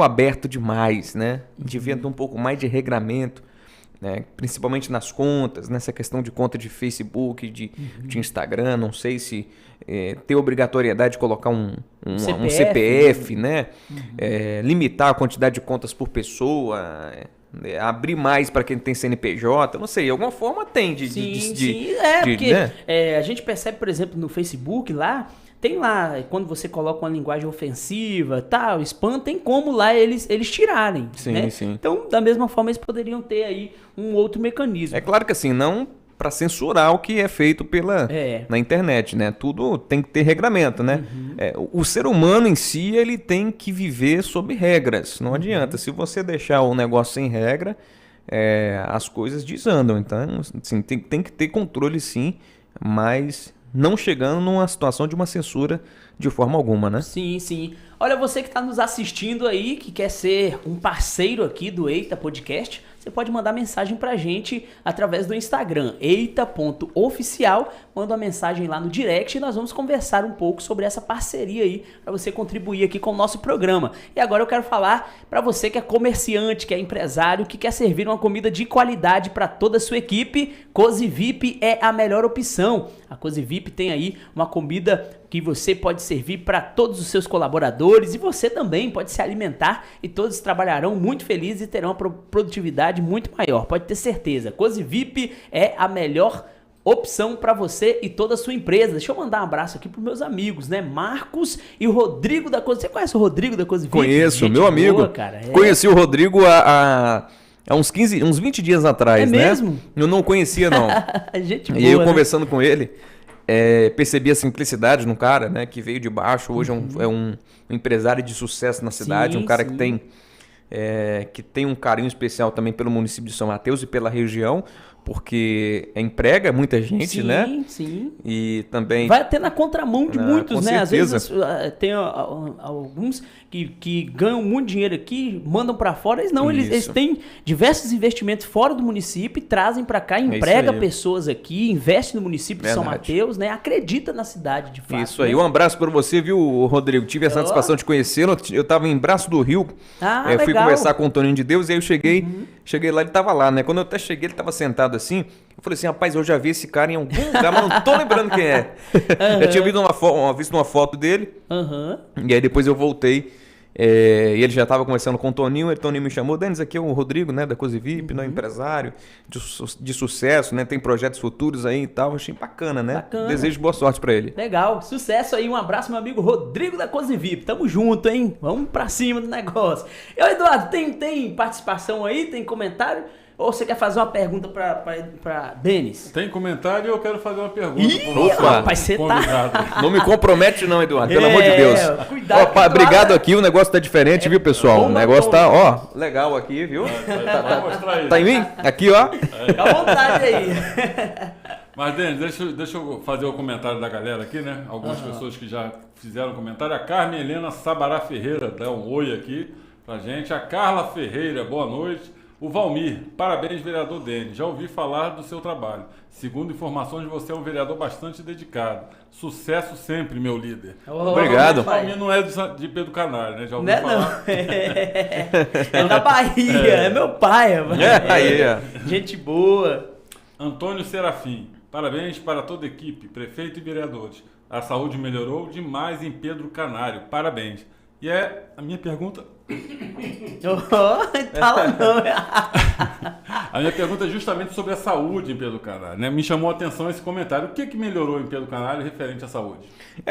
aberto demais, né? Devia ter um pouco mais de regramento, né? Principalmente nas contas, nessa questão de conta de Facebook, de Instagram. Não sei se ter obrigatoriedade de colocar um CPF, né? Limitar a quantidade de contas por pessoa. Abrir mais para quem tem CNPJ, não sei, alguma forma tem Porque né? a gente percebe, por exemplo, no Facebook lá, tem lá, quando você coloca uma linguagem ofensiva, tal, spam, tem como lá eles tirarem, Sim, né? sim. Então, da mesma forma, eles poderiam ter aí um outro mecanismo. É claro que assim, não para censurar o que é feito na internet, né? Tudo tem que ter regramento, né? O ser humano em si, ele tem que viver sob regras. Não adianta. Se você deixar o negócio sem regra, as coisas desandam. Então, assim, tem que ter controle sim, mas não chegando numa situação de uma censura de forma alguma, né? Sim, sim. Olha, você que está nos assistindo aí, que quer ser um parceiro aqui do Eita Podcast, você pode mandar mensagem pra gente através do Instagram, eita.oficial. Manda uma mensagem lá no direct e nós vamos conversar um pouco sobre essa parceria aí, para você contribuir aqui com o nosso programa. E agora eu quero falar para você que é comerciante, que é empresário, que quer servir uma comida de qualidade para toda a sua equipe. Cozy VIP é a melhor opção. A Cozy VIP tem aí uma comida que você pode servir para todos os seus colaboradores e você também pode se alimentar e todos trabalharão muito felizes e terão uma produtividade muito maior, pode ter certeza. Cozy VIP é a melhor opção para você e toda a sua empresa. Deixa eu mandar um abraço aqui para meus amigos, né? Marcos e o Rodrigo da Cozy. Você conhece o Rodrigo da Cozy VIP? Conheço, Gente meu boa, amigo. Cara. Conheci o Rodrigo há uns 20 dias atrás, né? Mesmo? Eu não conhecia, não. Gente boa, E eu né? conversando com ele, percebi a simplicidade no cara, né? Que veio de baixo, hoje é um empresário de sucesso na cidade, Sim, um cara sim. que tem um carinho especial também pelo município de São Mateus e pela região, porque emprega muita gente, Sim, né? sim. E também... Vai até na contramão de muitos, com né? Às certeza. vezes tem alguns que ganham muito dinheiro aqui, mandam pra fora, eles têm diversos investimentos fora do município e trazem pra cá, emprega aí. pessoas aqui, investe no município de São Verdade. Mateus, né? Acredita na cidade, de fato. Isso aí, né? um abraço para você, viu, Rodrigo? Tive a satisfação de conhecê-lo. Eu estava em Braço do Rio, Ah, fui legal. conversar com o Toninho de Deus e aí eu cheguei lá, ele estava lá, né? Quando eu até cheguei, ele estava sentado assim. Eu falei assim, rapaz, eu já vi esse cara em algum lugar, mas não tô lembrando quem é. Eu tinha visto uma foto dele, Aham. e aí depois eu voltei. E ele já estava conversando com o Toninho, o Toninho me chamou, Denis, aqui é o Rodrigo, né, da Cozy VIP, né, empresário de sucesso, né, tem projetos futuros aí e tal, achei bacana, né? Bacana. Desejo boa sorte para ele. Legal, sucesso aí, um abraço meu amigo Rodrigo da Cozy VIP, tamo junto, hein? Vamos pra cima do negócio. Eduardo, tem participação aí, tem comentário? Ou você quer fazer uma pergunta para Denis? Tem comentário e eu quero fazer uma pergunta. Ih, rapaz, você tá... Não me compromete não, Eduardo, pelo amor de Deus. Cuidado. Opa, obrigado aqui, o negócio tá diferente, viu, pessoal? O negócio tá, ó, legal aqui, viu? Tá em mim? Aqui, ó. Fica à vontade aí. Mas, Denis, deixa eu fazer o comentário da galera aqui, né? Algumas pessoas que já fizeram comentário. A Carmen Helena Sabará Ferreira dá um oi aqui pra gente. A Carla Ferreira, boa noite. O Valmir, parabéns, vereador Denis. Já ouvi falar do seu trabalho. Segundo informações, você é um vereador bastante dedicado. Sucesso sempre, meu líder. Obrigado. O Valmir não é de Pedro Canário, né? Já ouvi falar. Não. É da Bahia, é meu pai. Gente boa. Antônio Serafim, parabéns para toda a equipe, prefeito e vereadores. A saúde melhorou demais em Pedro Canário. Parabéns. E a minha pergunta... A minha pergunta é justamente sobre a saúde em Pedro Canário, né? Me chamou a atenção esse comentário. O que melhorou em Pedro Canário referente à saúde?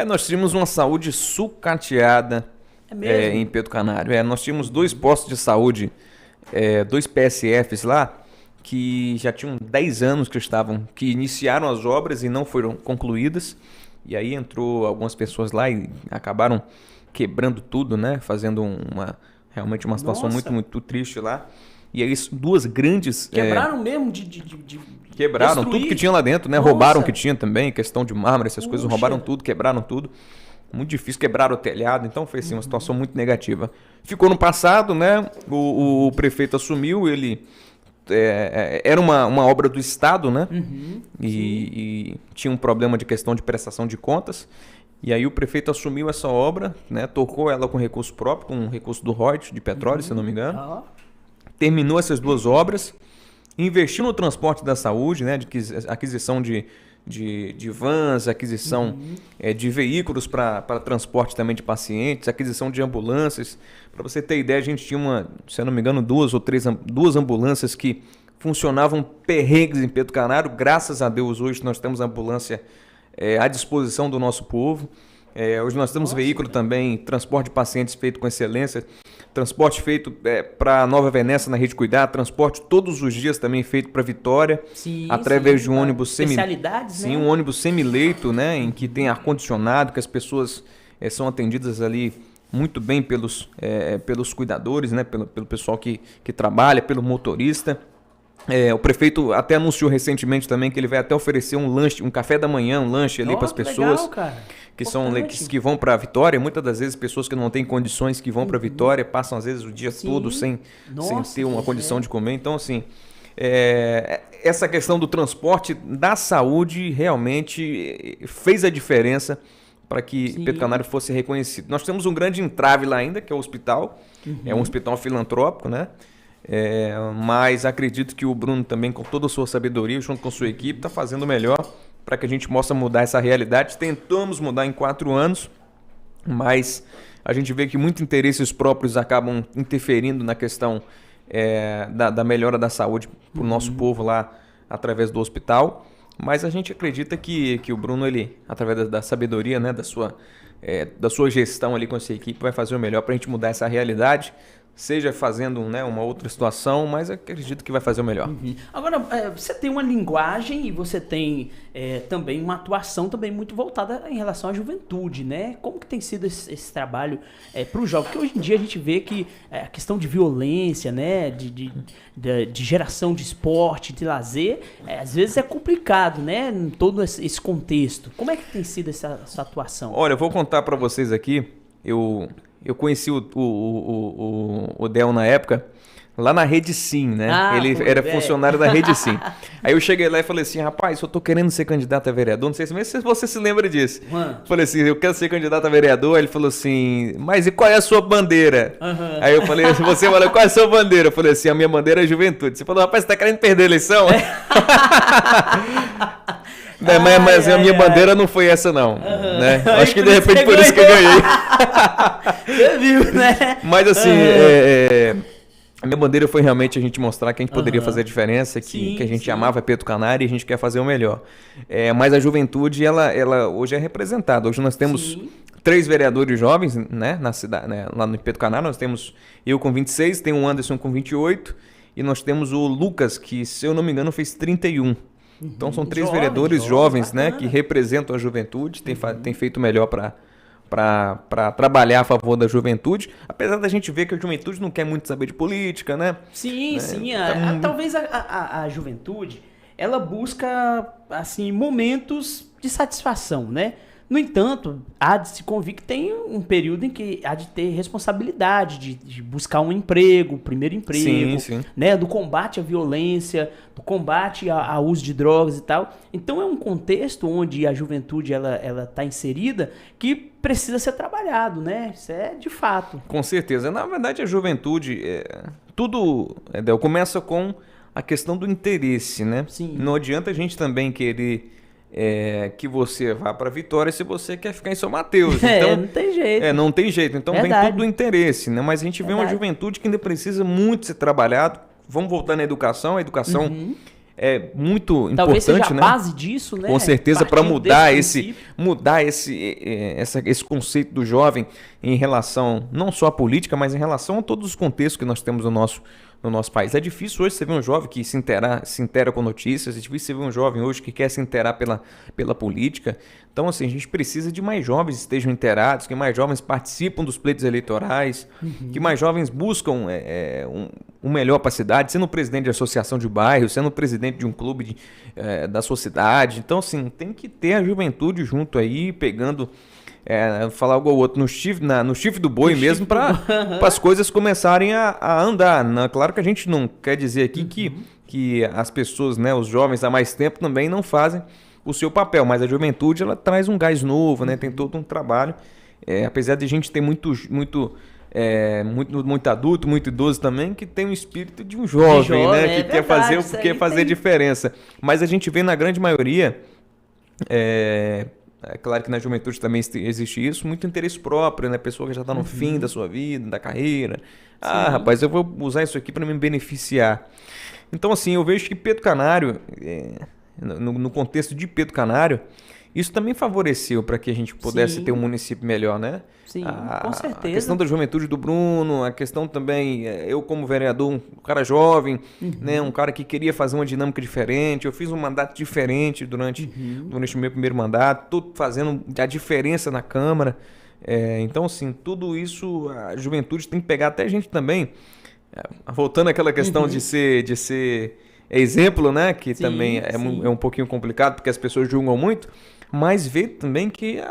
Nós tínhamos uma saúde sucateada em Pedro Canário. Nós tínhamos 2 postos de saúde, 2 PSFs lá, que já tinham 10 anos que iniciaram as obras e não foram concluídas. E aí entrou algumas pessoas lá e acabaram quebrando tudo, né? Fazendo realmente uma situação muito, muito triste lá. E aí 2 grandes... Quebraram mesmo Quebraram destruir. tudo que tinha lá dentro, né? Nossa. Roubaram o que tinha também, questão de mármore, essas coisas, roubaram tudo, quebraram tudo. Muito difícil, quebraram o telhado, então foi assim, uma situação muito negativa. Ficou no passado, né? O prefeito assumiu, ele... era uma obra do Estado, né? E tinha um problema de questão de prestação de contas. E aí o prefeito assumiu essa obra, né? Tocou ela com recurso próprio, com recurso do Reut, de petróleo, se não me engano. Terminou essas 2 obras, investiu no transporte da saúde, né? De aquisição de vans, aquisição de veículos para transporte também de pacientes, aquisição de ambulâncias. Para você ter ideia, a gente tinha se eu não me engano, 2 ou 3 ambulâncias que funcionavam perrengues em Pedro Canário. Graças a Deus, hoje nós temos ambulância à disposição do nosso povo. Hoje nós temos veículo também, transporte de pacientes feito com excelência, transporte feito para Nova Venécia na Rede Cuidar, transporte todos os dias também feito para Vitória, através de um ônibus especialidades, um ônibus semileito, né, em que tem ar-condicionado, que as pessoas são atendidas ali muito bem pelos cuidadores, né, pelo pessoal que trabalha, pelo motorista. O prefeito até anunciou recentemente também que ele vai até oferecer um lanche, um café da manhã, um lanche ali para as pessoas. Legal, cara. Que vão para Vitória. Muitas das vezes pessoas que não têm condições que vão para Vitória passam às vezes o dia todo sem ter uma condição de comer. Então, assim, essa questão do transporte da saúde realmente fez a diferença para que Pedro Canário fosse reconhecido. Nós temos um grande entrave lá ainda, que é o hospital. É um hospital filantrópico, né? Mas acredito que o Bruno também, com toda a sua sabedoria, junto com a sua equipe, está fazendo o melhor para que a gente possa mudar essa realidade. Tentamos mudar em 4 anos, mas a gente vê que muitos interesses próprios acabam interferindo na questão da melhora da saúde para o nosso povo lá através do hospital. Mas a gente acredita que o Bruno, ele, através da sabedoria, né, da sua gestão ali com essa equipe, vai fazer o melhor para a gente mudar essa realidade. Seja fazendo, né, uma outra situação, mas acredito que vai fazer o melhor. Agora, você tem uma linguagem e você tem também uma atuação também muito voltada em relação à juventude, né? Como que tem sido esse trabalho para o jovem? Porque hoje em dia a gente vê que a questão de violência, né, de geração de esporte, de lazer, às vezes é complicado, né, em todo esse contexto. Como é que tem sido essa atuação? Olha, eu vou contar para vocês aqui, eu conheci o Del na época, lá na Rede Sim, né? Ele era funcionário da Rede Sim. Aí eu cheguei lá e falei assim, rapaz, eu tô querendo ser candidato a vereador, não sei se você se lembra disso. Falei assim, eu quero ser candidato a vereador. Aí ele falou assim, mas e qual é a sua bandeira? Aí eu falei, você falou, qual é a sua bandeira? Eu falei assim, a minha bandeira é juventude. Você falou, rapaz, você tá querendo perder a eleição? Mas a minha bandeira não foi essa não, né? Acho que de repente por isso que eu ganhei. Você viu, né? Mas assim, a minha bandeira foi realmente a gente mostrar que a gente poderia fazer a diferença, que a gente amava Pedro Canário e a gente quer fazer o melhor. Mas a juventude, ela hoje é representada. Hoje nós temos 3 vereadores jovens, né, na cidade, né, lá no Pedro Canário. Nós temos eu com 26, tem o Anderson com 28 e nós temos o Lucas, que, se eu não me engano, fez 31. Então são 3 vereadores jovens, né, que representam a juventude, tem feito melhor para trabalhar a favor da juventude, apesar da gente ver que a juventude não quer muito saber de política, né? Sim, sim. Talvez a juventude, ela busca, assim, momentos de satisfação, né? No entanto, há de se convir que tem um período em que há de ter responsabilidade de buscar um emprego, primeiro emprego, né, do combate à violência, do combate ao uso de drogas e tal. Então é um contexto onde a juventude ela está inserida que precisa ser trabalhado, né? Isso é de fato. Com certeza. Na verdade, a juventude, tudo começa com a questão do interesse, né? Sim. Não adianta a gente também querer que você vá para Vitória se você quer ficar em São Mateus. Então, não tem jeito. Não tem jeito. Então vem tudo do interesse, né? Mas a gente vê uma juventude que ainda precisa muito ser trabalhado. Vamos voltar na educação. A educação é muito Talvez importante, seja a né? base disso, né? Com certeza, para mudar esse conceito do jovem em relação não só à política, mas em relação a todos os contextos que nós temos no nosso país. É difícil hoje você ver um jovem que se intera com notícias, é difícil você ver um jovem hoje que quer se inteirar pela política. Então, assim, a gente precisa de mais jovens que estejam inteirados, que mais jovens participam dos pleitos eleitorais, que mais jovens buscam um melhor para a cidade, sendo presidente de associação de bairro, sendo presidente de um clube da sua cidade. Então, assim, tem que ter a juventude junto aí, pegando... falar algo ou outro no chifre do boi mesmo, para as coisas começarem a andar, né? Claro que a gente não quer dizer aqui que as pessoas, né, os jovens há mais tempo também não fazem o seu papel, mas a juventude ela traz um gás novo, né? Tem todo um trabalho, apesar de a gente ter muito adulto, muito idoso também, que tem o espírito de um jovem, né? Que quer fazer diferença, mas a gente vê na grande maioria... É claro que na juventude também existe isso, muito interesse próprio, né? Pessoa que já está no fim da sua vida, da carreira. Rapaz, eu vou usar isso aqui para me beneficiar. Então, assim, eu vejo que Pedro Canário, no contexto de Pedro Canário, isso também favoreceu para que a gente pudesse ter um município melhor, né? Sim, com certeza. A questão da juventude do Bruno, a questão também, eu como vereador, um cara jovem, né, um cara que queria fazer uma dinâmica diferente, eu fiz um mandato diferente durante o meu primeiro mandato, estou fazendo a diferença na Câmara. Então, assim, tudo isso a juventude tem que pegar, até a gente também, voltando àquela questão de ser exemplo, né, que também é um pouquinho complicado, porque as pessoas julgam muito, mas ver também que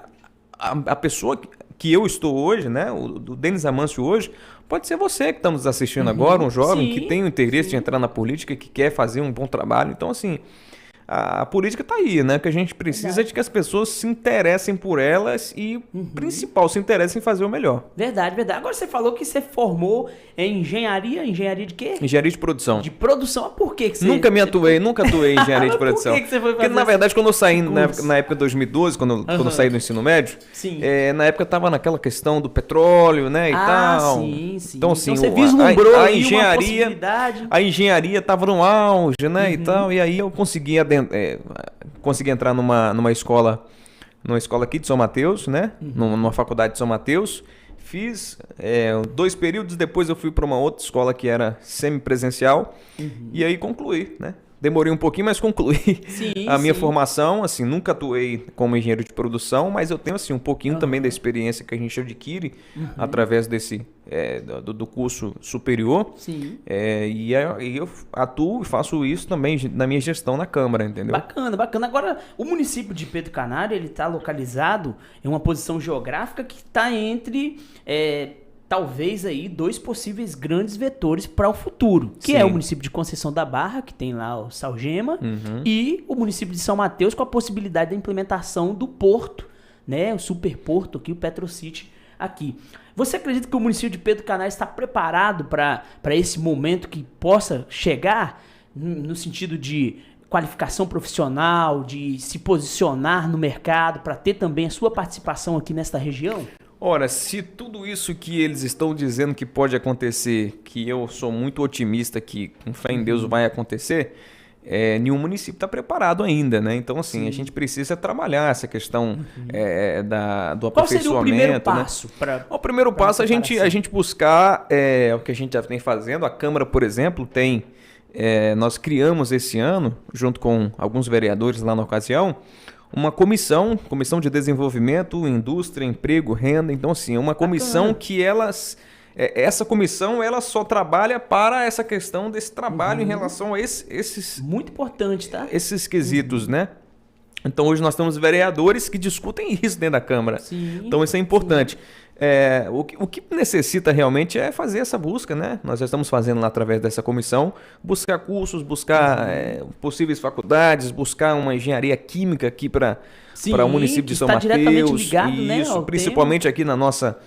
a pessoa que eu estou hoje, né, o Denis Amâncio hoje, pode ser você que está nos assistindo agora, um jovem que tem o interesse de entrar na política, que quer fazer um bom trabalho. Então, assim, a política está aí, né? Que a gente precisa de que as pessoas se interessem por elas e, principal, se interessem em fazer o melhor. Verdade. Agora você falou que você formou em engenharia de quê? Engenharia de produção. De produção? Por que você... Nunca atuei em engenharia de produção. Por que você foi fazer? Porque, na verdade, quando eu saí, na época de 2012, quando eu saí do ensino médio, na época estava naquela questão do petróleo, né, e tal. Sim. Então, assim, você vislumbrou a engenharia, a engenharia estava no auge, né, e tal, e aí eu consegui entrar numa escola aqui de São Mateus, né, numa faculdade de São Mateus. Fiz 2 períodos, depois eu fui para uma outra escola que era semipresencial, e aí concluí, né? Demorei um pouquinho, mas concluí a minha formação. Assim, nunca atuei como engenheiro de produção, mas eu tenho assim, um pouquinho também da experiência que a gente adquire através do curso superior. E eu atuo e faço isso também na minha gestão na Câmara, entendeu? Bacana. Agora, o município de Pedro Canário, ele está localizado em uma posição geográfica que está entre... talvez aí 2 possíveis grandes vetores para o futuro, que é o município de Conceição da Barra, que tem lá o Salgema, e o município de São Mateus, com a possibilidade da implementação do porto, né, o superporto aqui, o Petrocity aqui. Você acredita que o município de Pedro Canário está preparado para esse momento que possa chegar, no sentido de qualificação profissional, de se posicionar no mercado, para ter também a sua participação aqui nesta região? Ora, se tudo isso que eles estão dizendo que pode acontecer, que eu sou muito otimista que com fé em Deus vai acontecer, nenhum município está preparado ainda, né? Então, assim, a gente precisa trabalhar essa questão do aperfeiçoamento. Qual seria o primeiro passo? Né? O primeiro passo é a gente buscar o que a gente já vem fazendo. A Câmara, por exemplo, nós criamos esse ano, junto com alguns vereadores lá na ocasião, uma comissão de desenvolvimento, indústria, emprego, renda. Então, assim, uma comissão que essa comissão ela só trabalha para essa questão desse trabalho em relação a esses... Muito importante, tá? Esses quesitos, né? Então, hoje nós temos vereadores que discutem isso dentro da Câmara. Sim, então, isso é importante. O que necessita realmente é fazer essa busca, né? Nós já estamos fazendo lá através dessa comissão, buscar cursos, buscar possíveis faculdades, buscar uma engenharia química aqui para o município de São Mateus. Ligado, isso, né, principalmente aqui na nossa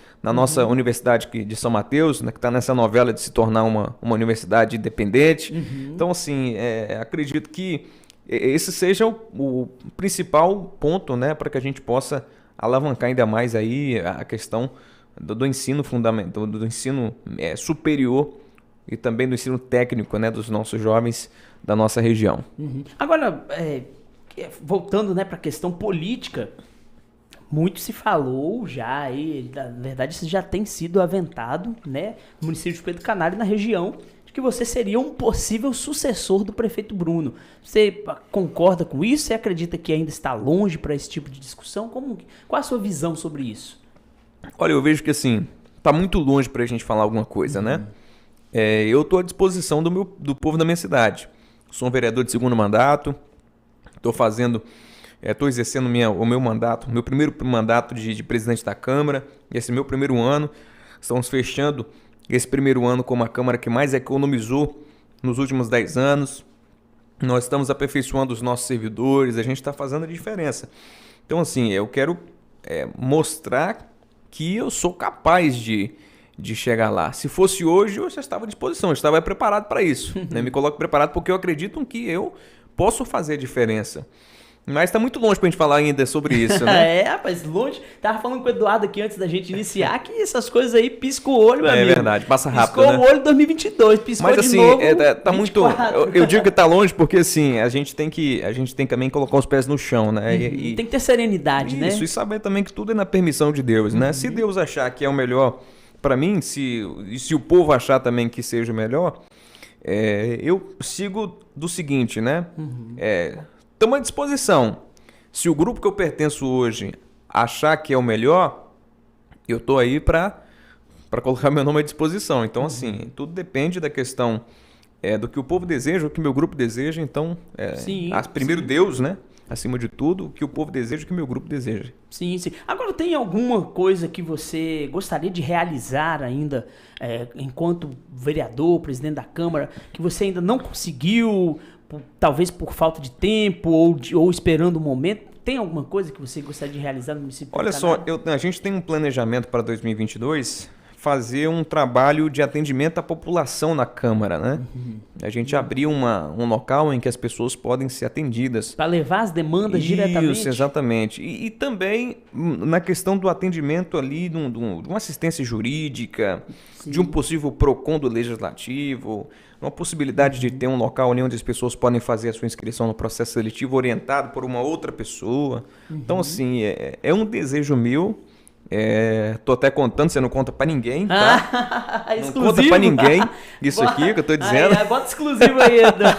universidade de São Mateus, né, que está nessa novela de se tornar uma universidade independente. Então, assim, acredito que esse seja o principal ponto, né, para que a gente possa alavancar ainda mais aí a questão do ensino fundamental, do ensino superior e também do ensino técnico, né, dos nossos jovens da nossa região. Agora, voltando, né, para a questão política, muito se falou já, aí, na verdade isso já tem sido aventado, né, no município de Pedro Canário, na região, de que você seria um possível sucessor do prefeito Bruno. Você concorda com isso? Você acredita que ainda está longe para esse tipo de discussão? Qual a sua visão sobre isso? Olha, eu vejo que assim, está muito longe para a gente falar alguma coisa, né? Eu estou à disposição do povo da minha cidade. Sou um vereador de segundo mandato, estou exercendo o meu mandato, meu primeiro mandato de presidente da Câmara, esse é meu primeiro ano. Estamos fechando esse primeiro ano como a Câmara que mais economizou nos últimos 10 anos. Nós estamos aperfeiçoando os nossos servidores, a gente está fazendo a diferença. Então, assim, eu quero mostrar que eu sou capaz de chegar lá. Se fosse hoje, eu já estava à disposição, eu estava preparado para isso. Né? Me coloco preparado porque eu acredito que eu posso fazer a diferença. Mas tá muito longe pra gente falar ainda sobre isso, né? Rapaz, longe. Tava falando com o Eduardo aqui antes da gente iniciar que essas coisas aí piscam o olho, meu amigo. É verdade, passa rápido, piscou né? o olho em 2022, piscou mas, de assim, novo tá muito... Eu digo que tá longe porque, assim, a gente tem que também colocar os pés no chão, né? E tem que ter serenidade, né? Isso, e saber também que tudo é na permissão de Deus, né? Se Deus achar que é o melhor pra mim, se o povo achar também que seja o melhor, eu sigo do seguinte, né? Estamos à disposição. Se o grupo que eu pertenço hoje achar que é o melhor, eu estou aí para colocar meu nome à disposição. Então, assim, tudo depende da questão do que o povo deseja, o que meu grupo deseja. Então, primeiro Deus, né? Acima de tudo, o que o povo deseja, o que meu grupo deseja. Sim. Agora, tem alguma coisa que você gostaria de realizar ainda enquanto vereador, presidente da Câmara, que você ainda não conseguiu, talvez por falta de tempo ou esperando o momento? Tem alguma coisa que você gostaria de realizar no município? Olha só, a gente tem um planejamento para 2022, fazer um trabalho de atendimento à população na Câmara, né? A gente abriu um local em que as pessoas podem ser atendidas. Para levar as demandas diretamente? Isso, exatamente. E também na questão do atendimento ali, de uma assistência jurídica, de um possível PROCON do Legislativo, uma possibilidade de ter um local ali onde as pessoas podem fazer a sua inscrição no processo seletivo orientado por uma outra pessoa. Então, assim, é um desejo meu. Tô até contando, você não conta pra ninguém, tá? Não conta pra ninguém isso aqui que eu tô dizendo. Bota exclusivo aí, Eduardo.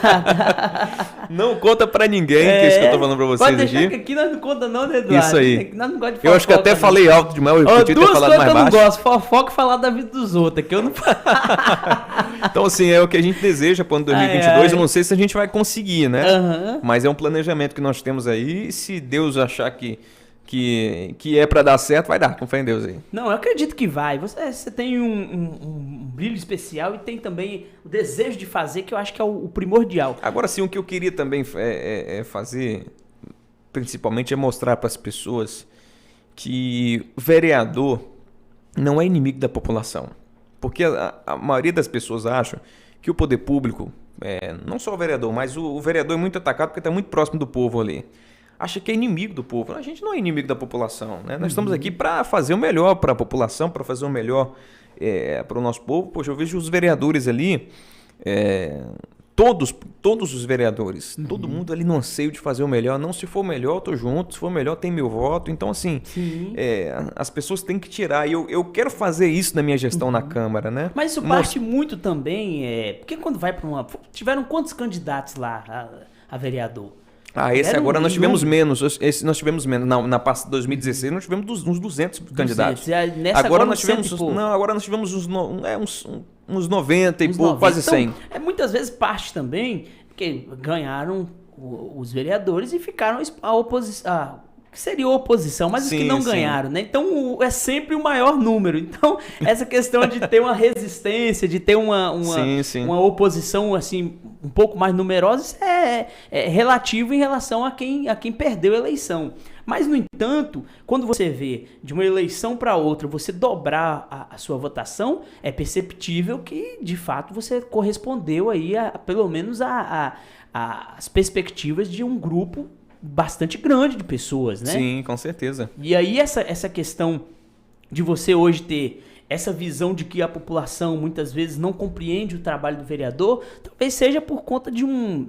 Não conta pra ninguém, que é isso que eu tô falando pra vocês pode deixar aqui. Que aqui nós não conta não, né, Eduardo? Isso aí. Nós não gosta de eu acho que até falei alto demais, eu podia ter falado mais baixo. Eu não gosto, fofoca e falar da vida dos outros, que eu não... Então, assim, é o que a gente deseja para o ano 2022, eu não sei se a gente vai conseguir, né? Mas é um planejamento que nós temos aí, e se Deus achar que é para dar certo, vai dar, com fé em Deus aí. Não, eu acredito que vai. Você tem um brilho especial e tem também o desejo de fazer, que eu acho que é o primordial. Agora sim, o que eu queria também fazer, principalmente, é mostrar para as pessoas que o vereador não é inimigo da população. Porque a maioria das pessoas acham que o poder público, não só o vereador, mas o vereador é muito atacado porque está muito próximo do povo ali. Acha que é inimigo do povo. A gente não é inimigo da população, né? Nós estamos aqui para fazer o melhor para a população, para fazer o melhor para o nosso povo. Poxa, eu vejo os vereadores ali todos os vereadores, todo mundo ali no anseio de fazer o melhor. Não, se for melhor, eu tô junto. Se for melhor, tem meu voto. Então, assim, as pessoas têm que tirar. E eu quero fazer isso na minha gestão na Câmara, né? Mas isso parte muito também, porque quando vai para uma... Tiveram quantos candidatos lá a vereador? Esse agora nós tivemos menos. Esse nós tivemos menos. Na 2016 nós tivemos uns 200 candidatos. Agora nós tivemos... Não, agora nós tivemos uns 90 e pouco, quase 100. Então, muitas vezes parte também, porque ganharam os vereadores e ficaram a oposição... que seria a oposição, mas os que não ganharam, né? Então, é sempre o maior número. Então, essa questão de ter uma resistência, de ter uma oposição, assim, um pouco mais numerosa, isso é relativo em relação a quem perdeu a eleição. Mas, no entanto, quando você vê de uma eleição para outra, você dobrar a sua votação, é perceptível que, de fato, você correspondeu aí, pelo menos, às perspectivas de um grupo bastante grande de pessoas, né? Sim, com certeza. E aí essa questão de você hoje ter essa visão de que a população muitas vezes não compreende o trabalho do vereador, talvez seja por conta de um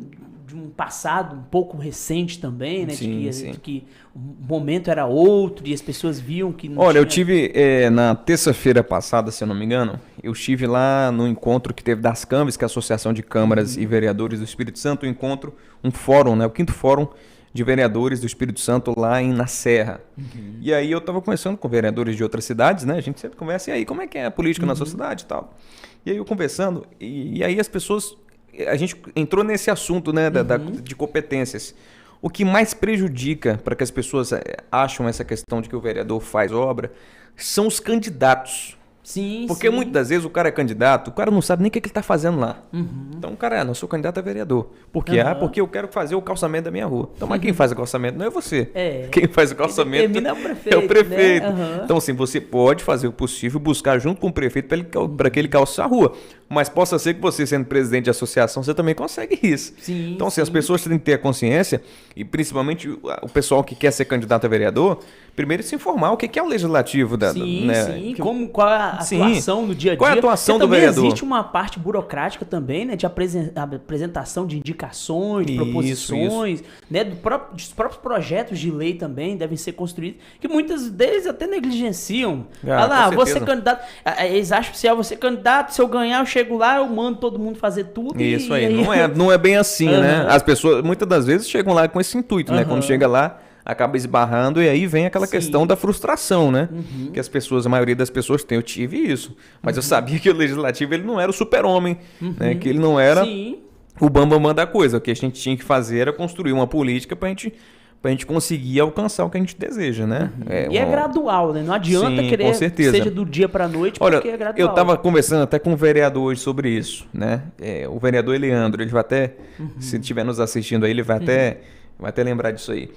passado um pouco recente também, né? Sim, de que o momento era outro e as pessoas viam que não eu tive, na terça-feira passada, se eu não me engano, eu estive lá no encontro que teve das Câmaras, que é a Associação de Câmaras e Vereadores do Espírito Santo, um fórum, né? O 5º Fórum de Vereadores do Espírito Santo lá na Serra. E aí eu estava conversando com vereadores de outras cidades, né? A gente sempre conversa, e aí, como é que é a política na sua cidade e tal? E aí eu conversando, e aí as pessoas... A gente entrou nesse assunto, né, de competências. O que mais prejudica para que as pessoas acham essa questão de que o vereador faz obra são os candidatos. Sim, porque muitas das vezes o cara é candidato, o cara não sabe nem o que ele está fazendo lá. Então o cara, não sou candidato a vereador. Por quê? Porque eu quero fazer o calçamento da minha rua. Então, mas quem faz o calçamento não é você. Quem faz o calçamento é o prefeito. Né? Então, assim, você pode fazer o possível, buscar junto com o prefeito para que ele calce a rua. Mas possa ser que você, sendo presidente de associação, você também consegue isso. Então, assim, as pessoas têm que ter a consciência, e principalmente o pessoal que quer ser candidato a vereador, primeiro se informar o que é o legislativo. Qual é a atuação no dia a dia. Qual é a atuação do vereador? Existe uma parte burocrática também, né, de apresentação de indicações, de proposições, né, dos próprios projetos de lei também devem ser construídos, que muitos deles até negligenciam. Vou ser candidato, eles acham que se eu vou ser candidato, se eu ganhar, eu chego lá, eu mando todo mundo fazer tudo. Isso aí. Não é bem assim, né? As pessoas, muitas das vezes, chegam lá com esse intuito, né? Quando chega lá, acaba esbarrando, e aí vem aquela questão da frustração, né? Que a maioria das pessoas tem. Eu tive isso. Mas eu sabia que o legislativo, ele não era o super-homem, né? Que ele não era o bambambam da coisa. O que a gente tinha que fazer era construir uma política pra gente conseguir alcançar o que a gente deseja, né? É gradual, né? Não adianta querer que seja do dia para a noite, porque é gradual. Eu estava conversando até com um vereador hoje sobre isso, né? O vereador Eleandro, ele vai até, se estiver nos assistindo aí, ele vai até lembrar disso aí.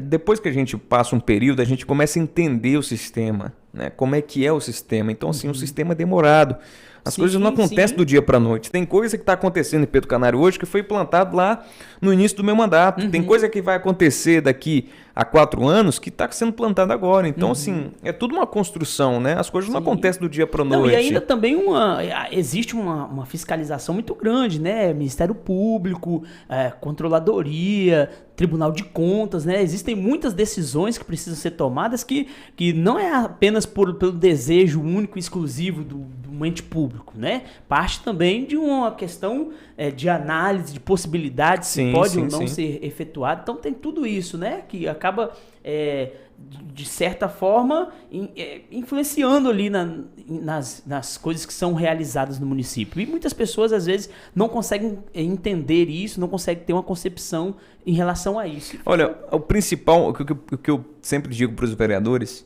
Depois que a gente passa um período, a gente começa a entender o sistema, né? Como é que é o sistema. Então, assim, o sistema é demorado. As coisas não acontecem do dia para a noite. Tem coisa que está acontecendo em Pedro Canário hoje que foi plantado lá no início do meu mandato. Tem coisa que vai acontecer daqui a 4 anos que está sendo plantada agora. Então, assim, é tudo uma construção, né? As coisas não acontecem do dia para a noite. E ainda também existe uma fiscalização muito grande, né? Ministério Público, Controladoria, Tribunal de Contas, né? Existem muitas decisões que precisam ser tomadas que não é apenas pelo desejo único e exclusivo do ente público, né? Parte também de uma questão de análise, de possibilidades, se pode ou não ser efetuado. Então tem tudo isso, né? Que acaba, de certa forma, influenciando ali nas coisas que são realizadas no município. E muitas pessoas, às vezes, não conseguem entender isso, não conseguem ter uma concepção em relação a isso. Olha, o principal, o que eu sempre digo para os vereadores,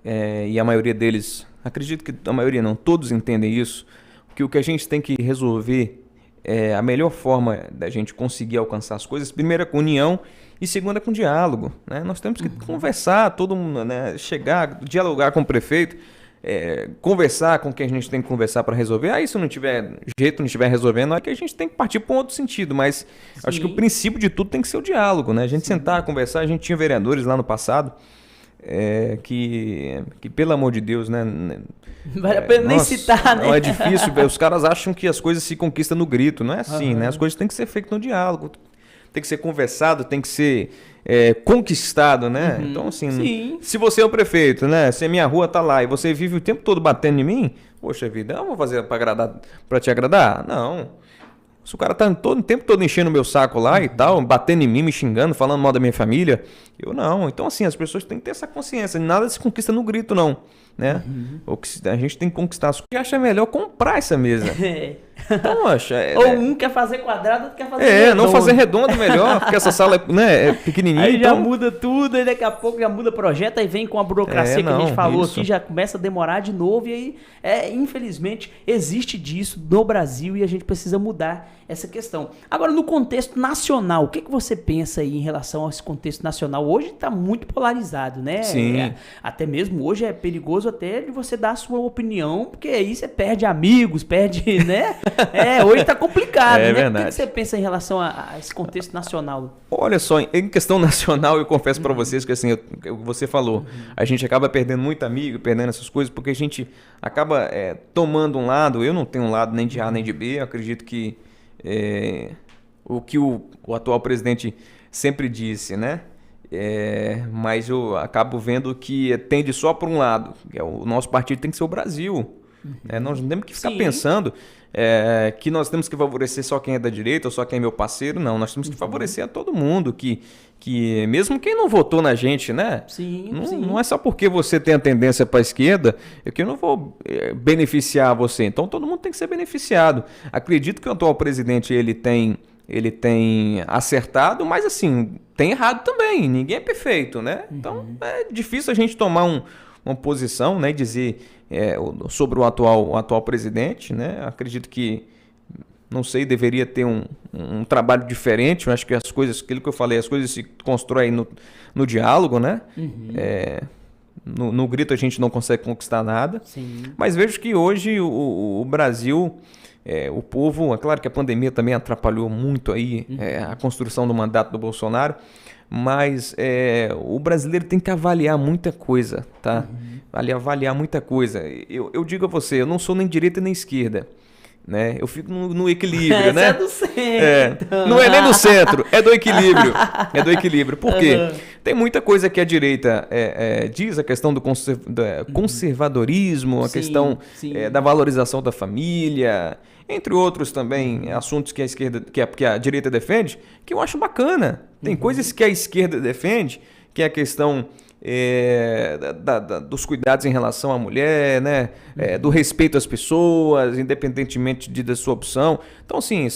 e a maioria deles, acredito que a maioria não, todos entendem isso, que o que a gente tem que resolver a melhor forma da gente conseguir alcançar as coisas, primeiro é com união e segundo é com diálogo, né? Nós temos que conversar, todo mundo, né? Chegar, dialogar com o prefeito, conversar com quem a gente tem que conversar para resolver. Aí se não tiver jeito, não estiver resolvendo, é que a gente tem que partir para um outro sentido, mas acho que o princípio de tudo tem que ser o diálogo, né? A gente sentar, conversar, a gente tinha vereadores lá no passado, que pelo amor de Deus, né? Vale a pena nem citar, né? Não é difícil, os caras acham que as coisas se conquistam no grito, não é assim, né? As coisas têm que ser feitas no diálogo, tem que ser conversado, tem que ser conquistado, né? Então, assim, Sim. Se você é o prefeito, né? Se a minha rua tá lá e você vive o tempo todo batendo em mim, poxa vida, eu vou fazer pra te agradar? Não. Se o cara tá o tempo todo enchendo o meu saco lá e tal, batendo em mim, me xingando, falando mal da minha família, eu não. Então, assim, as pessoas têm que ter essa consciência. Nada se conquista no grito, não. Né? A gente tem que conquistar. O que acha melhor comprar essa mesa. Então, Ou um quer fazer quadrado, outro quer fazer redondo. Não fazer redondo melhor, porque essa sala é pequenininha. Aí já muda tudo, aí daqui a pouco já muda projeto, aí vem com a burocracia que a gente falou aqui, já começa a demorar de novo, e aí, infelizmente, existe disso no Brasil e a gente precisa mudar essa questão. Agora, no contexto nacional, o que você pensa aí em relação a esse contexto nacional? Hoje está muito polarizado, né? Sim. Até mesmo hoje é perigoso até de você dar a sua opinião, porque aí você perde amigos, perde, né? Hoje tá complicado, né? Verdade. O que você pensa em relação a esse contexto nacional? Olha só, em questão nacional, eu confesso para vocês que assim, você falou, a gente acaba perdendo muito amigo, perdendo essas coisas, porque a gente acaba tomando um lado. Eu não tenho um lado nem de A nem de B, eu acredito que o que o atual presidente sempre disse, né? Mas eu acabo vendo que tende só para um lado. O nosso partido tem que ser o Brasil. Nós não temos que ficar pensando que nós temos que favorecer só quem é da direita ou só quem é meu parceiro. Não, nós temos que favorecer a todo mundo, que mesmo quem não votou na gente, né? Sim. Não é só porque você tem a tendência para a esquerda que eu não vou beneficiar você. Então todo mundo tem que ser beneficiado. Acredito que o atual presidente ele tem acertado, mas assim, tem errado também. Ninguém é perfeito, né? Então é difícil a gente tomar uma posição, né, e dizer sobre o atual presidente, né? Acredito que, não sei, deveria ter um trabalho diferente. Eu acho que aquilo que eu falei, as coisas se constroem no diálogo, né? No grito a gente não consegue conquistar nada. Sim. Mas vejo que hoje o Brasil, o povo, é claro que a pandemia também atrapalhou muito aí a construção do mandato do Bolsonaro, mas o brasileiro tem que avaliar muita coisa, tá? Avaliar muita coisa. Eu digo a você, eu não sou nem direita nem esquerda, né? Eu fico no equilíbrio, né? É do centro. Não é nem do centro, é do equilíbrio. É do equilíbrio. Por quê? Tem muita coisa que a direita diz, a questão do conservadorismo, a questão da valorização da família, entre outros também assuntos que a esquerda, que a direita defende, que eu acho bacana. Tem coisas que a esquerda defende, que é a questão dos cuidados em relação à mulher, né? Do respeito às pessoas, independentemente da sua opção. Então, assim,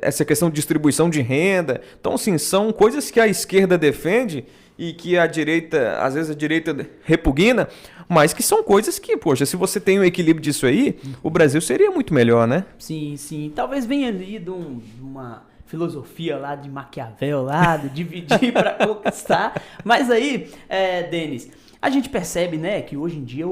essa questão de distribuição de renda. Então, assim, são coisas que a esquerda defende e que às vezes a direita repugna, mas que são coisas que, poxa, se você tem um equilíbrio disso aí, o Brasil seria muito melhor, né? Sim. Talvez venha ali de uma filosofia lá de Maquiavel, lá, de dividir para conquistar. Mas aí, Denis, a gente percebe, né, que hoje em dia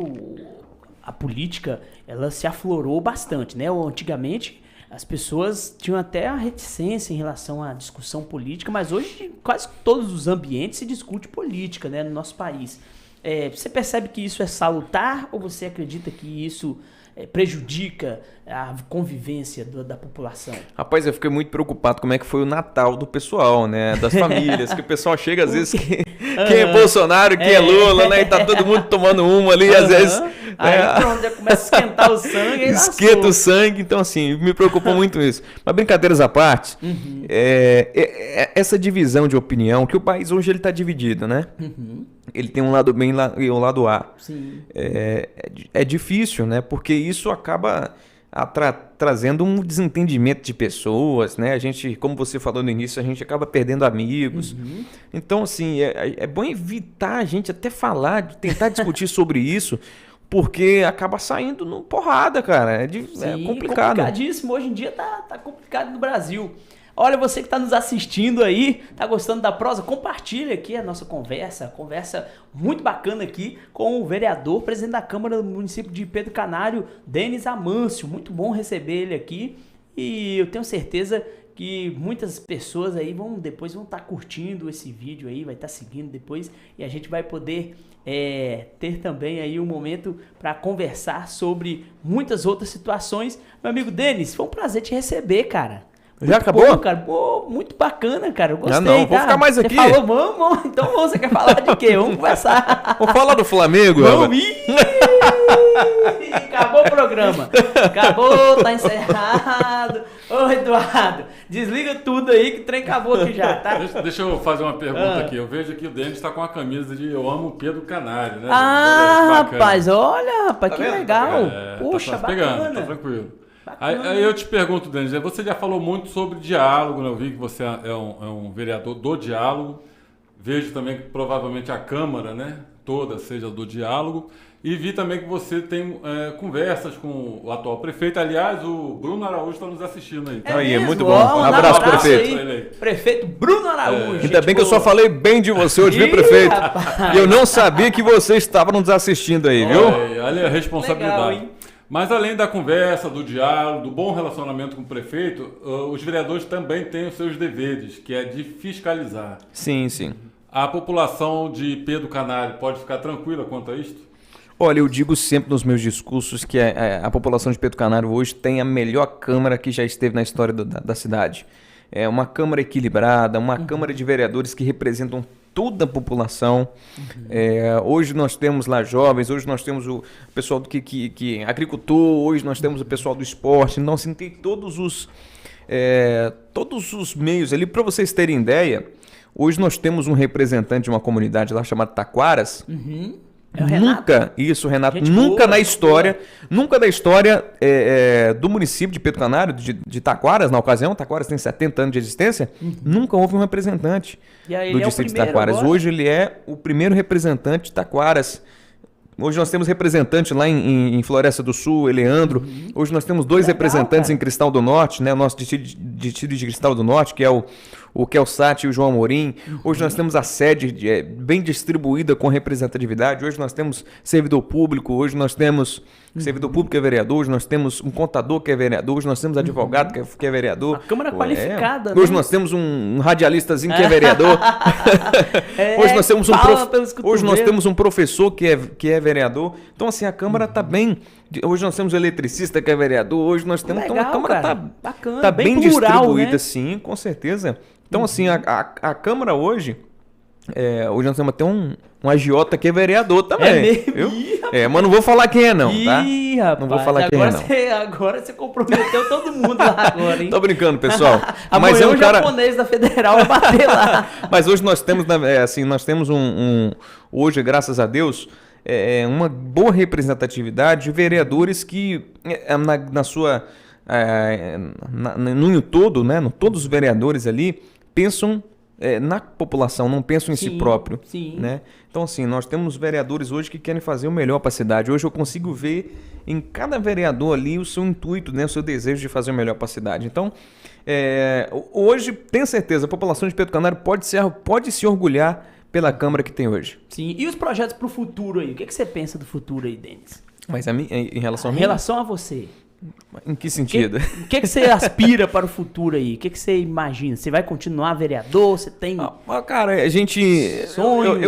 a política, ela se aflorou bastante, né? Antigamente, as pessoas tinham até a reticência em relação à discussão política, mas hoje quase todos os ambientes se discute política, né, no nosso país. Você percebe que isso é salutar ou você acredita que isso prejudica a convivência da população? Rapaz, eu fiquei muito preocupado como é que foi o Natal do pessoal, né? Das famílias, que o pessoal chega às vezes quem é Bolsonaro, quem é Lula, né? E tá todo mundo tomando uma ali, às vezes... Aí pronto, já começa a esquentar o sangue. Esquenta o sangue, então assim, me preocupou muito isso. Mas brincadeiras à parte, essa divisão de opinião, que o país hoje ele tá dividido, né? Ele tem um lado bem e um lado A. Sim. É difícil, né? Porque isso acaba trazendo um desentendimento de pessoas, né? A gente, como você falou no início, a gente acaba perdendo amigos. Então, assim, é bom evitar a gente até falar, de tentar discutir sobre isso, porque acaba saindo no porrada, cara. É complicado. Complicadíssimo. Hoje em dia tá complicado no Brasil. Olha, você que está nos assistindo aí, está gostando da prosa, compartilha aqui a nossa conversa muito bacana aqui com o vereador, presidente da Câmara do município de Pedro Canário, Denis Amâncio. Muito bom receber ele aqui e eu tenho certeza que muitas pessoas aí depois vão estar curtindo esse vídeo aí, vai estar seguindo depois, e a gente vai poder ter também aí um momento para conversar sobre muitas outras situações. Meu amigo Denis, foi um prazer te receber, cara. Já acabou? Bom, cara. Pô, muito bacana, cara. Eu gostei, não, vou ficar mais aqui. Você falou, vamos, então você quer falar de quê? Vamos conversar. Vou falar do Flamengo. Vamos, acabou o programa. Acabou, tá encerrado. Ô, Eduardo, desliga tudo aí que o trem acabou aqui já, tá? Deixa eu fazer uma pergunta aqui. Eu vejo que o Denis está com a camisa de Eu Amo Pedro Canário, né? Rapaz, olha, rapaz, que legal. Poxa, tá pegando, tá tranquilo. Aí eu te pergunto, Denis, você já falou muito sobre diálogo, né? Eu vi que você é um vereador do diálogo. Vejo também que provavelmente a Câmara, né, toda seja do diálogo. E vi também que você tem conversas com o atual prefeito. Aliás, o Bruno Araújo está nos assistindo aí. É muito bom. Um abraço, prefeito. Aí, prefeito Bruno Araújo. Ainda bem que eu só falei bem de você hoje, viu, prefeito? Rapaz. E eu não sabia que você estava nos assistindo aí, viu? Olha a responsabilidade. Legal, mas além da conversa, do diálogo, do bom relacionamento com o prefeito, os vereadores também têm os seus deveres, que é de fiscalizar. Sim, sim. A população de Pedro Canário pode ficar tranquila quanto a isto? Olha, eu digo sempre nos meus discursos que a população de Pedro Canário hoje tem a melhor Câmara que já esteve na história da cidade. É uma Câmara equilibrada, uma Câmara de vereadores que representam toda a população. Hoje nós temos lá jovens, hoje nós temos o pessoal que agricultor, hoje nós temos o pessoal do esporte. Então, assim, tem todos os meios ali. Para vocês terem ideia, hoje nós temos um representante de uma comunidade lá chamada Taquaras. É o Renato? Renato, nunca na história do município de Pedro Canário, de Taquaras, na ocasião, Taquaras tem 70 anos de existência, nunca houve um representante do distrito de Taquaras. Agora. Hoje ele é o primeiro representante de Taquaras. Hoje nós temos representante lá em Floresta do Sul, Eleandro. Hoje nós temos dois representantes em Cristal do Norte, né? O nosso distrito de Cristal do Norte, que é o Kelsati e o João Amorim. Hoje nós temos a sede bem distribuída com representatividade. Hoje nós temos servidor público, hoje nós temos servidor público que é vereador, hoje nós temos um contador que é vereador, hoje nós temos advogado que é vereador. A Câmara qualificada, né? Hoje nós temos um radialistazinho que é vereador. Hoje nós temos um professor que é vereador. Então, assim, a Câmara está bem. Hoje nós temos um eletricista que é vereador. Hoje nós temos. Legal, então a Câmara está bem plural, distribuída, né? Sim, com certeza. Então, assim, a Câmara hoje. Hoje nós temos até um agiota que é vereador também. Viu? Mas não vou falar quem é, não, tá? Rapaz, não vou falar quem é, não. Agora você comprometeu todo mundo lá agora, hein? Tô brincando, pessoal. Mas o japonês da Federal vai bater lá. Mas hoje nós temos, nós temos hoje, graças a Deus, uma boa representatividade de vereadores que, no todo, né, todos os vereadores ali pensam na população, não pensam em si próprio. Sim. Né? Então, assim, nós temos vereadores hoje que querem fazer o melhor para a cidade. Hoje eu consigo ver em cada vereador ali o seu intuito, né, o seu desejo de fazer o melhor para a cidade. Então, hoje, tenho certeza, a população de Pedro Canário pode se orgulhar pela Câmara que tem hoje. Sim. E os projetos para o futuro aí? O que você pensa do futuro aí, Denis? Mas em relação a mim? Em relação a você. Em que sentido? O que você aspira para o futuro aí? O que você imagina? Você vai continuar vereador? Você tem cara, a gente... sonhos?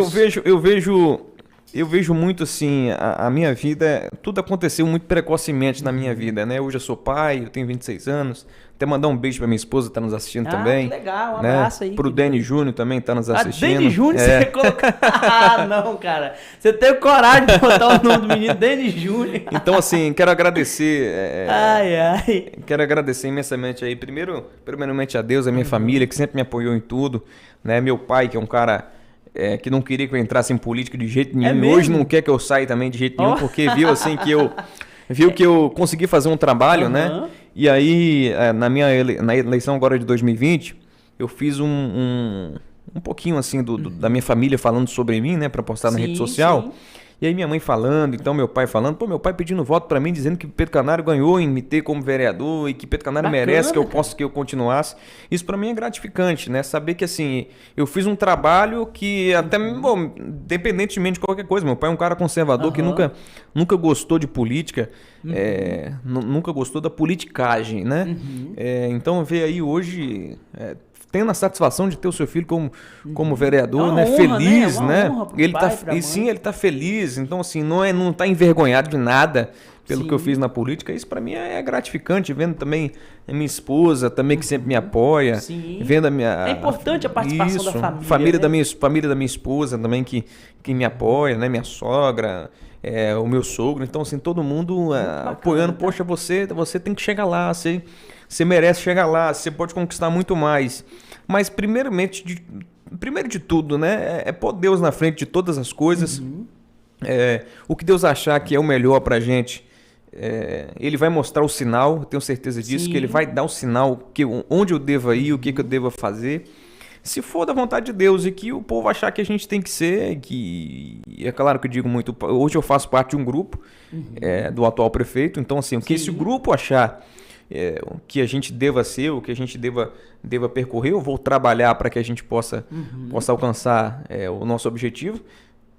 Eu vejo muito assim, a minha vida, tudo aconteceu muito precocemente na minha vida, né? Hoje eu sou pai, eu tenho 26 anos. Até mandar um beijo pra minha esposa que tá nos assistindo também. Que legal, um né? abraço aí. Pro Dani Júnior também tá nos assistindo. Dani Júnior, você colocou... não, cara. Você teve coragem de botar o nome do menino Dani Júnior. Então, assim, quero agradecer... Ai. Quero agradecer imensamente aí, primeiramente a Deus, a minha família, que sempre me apoiou em tudo. Né? Meu pai, que é um cara... que não queria que eu entrasse em política de jeito nenhum. E hoje não quer que eu saia também de jeito nenhum, porque viu assim que eu consegui fazer um trabalho, né? E aí, na eleição agora de 2020, eu fiz um pouquinho assim da minha família falando sobre mim, né? Para postar na rede social. Sim. E aí minha mãe falando, então meu pai falando, meu pai pedindo voto para mim, dizendo que Pedro Canário ganhou em me ter como vereador e que Pedro Canário merece que eu continuasse. Isso para mim é gratificante, né? Saber que assim, eu fiz um trabalho que até, bom, independentemente de qualquer coisa, meu pai é um cara conservador que nunca gostou de política, nunca gostou da politicagem, né? Então ver aí hoje... tendo a satisfação de ter o seu filho como vereador, né? Honra, feliz, né? Ele ele tá feliz, então assim, não tá envergonhado de nada pelo que eu fiz na política. Isso para mim é gratificante, vendo também a minha esposa, também que sempre me apoia, vendo a minha... É importante a participação da família, né? Família da minha esposa também que me apoia, né? Minha sogra, o meu sogro, então assim, todo mundo apoiando, poxa, você tem que chegar lá, você merece chegar lá, você pode conquistar muito mais. Mas primeiro de tudo, né, é pôr Deus na frente de todas as coisas. O que Deus achar que é o melhor pra gente, Ele vai mostrar o sinal, eu tenho certeza disso, que Ele vai dar o sinal onde eu devo ir, o que eu devo fazer. Se for da vontade de Deus e que o povo achar que a gente tem que ser, que é claro que eu digo muito, hoje eu faço parte de um grupo do atual prefeito, então assim, o que esse grupo achar o que a gente deva ser, o que a gente deva percorrer, eu vou trabalhar para que a gente possa alcançar o nosso objetivo.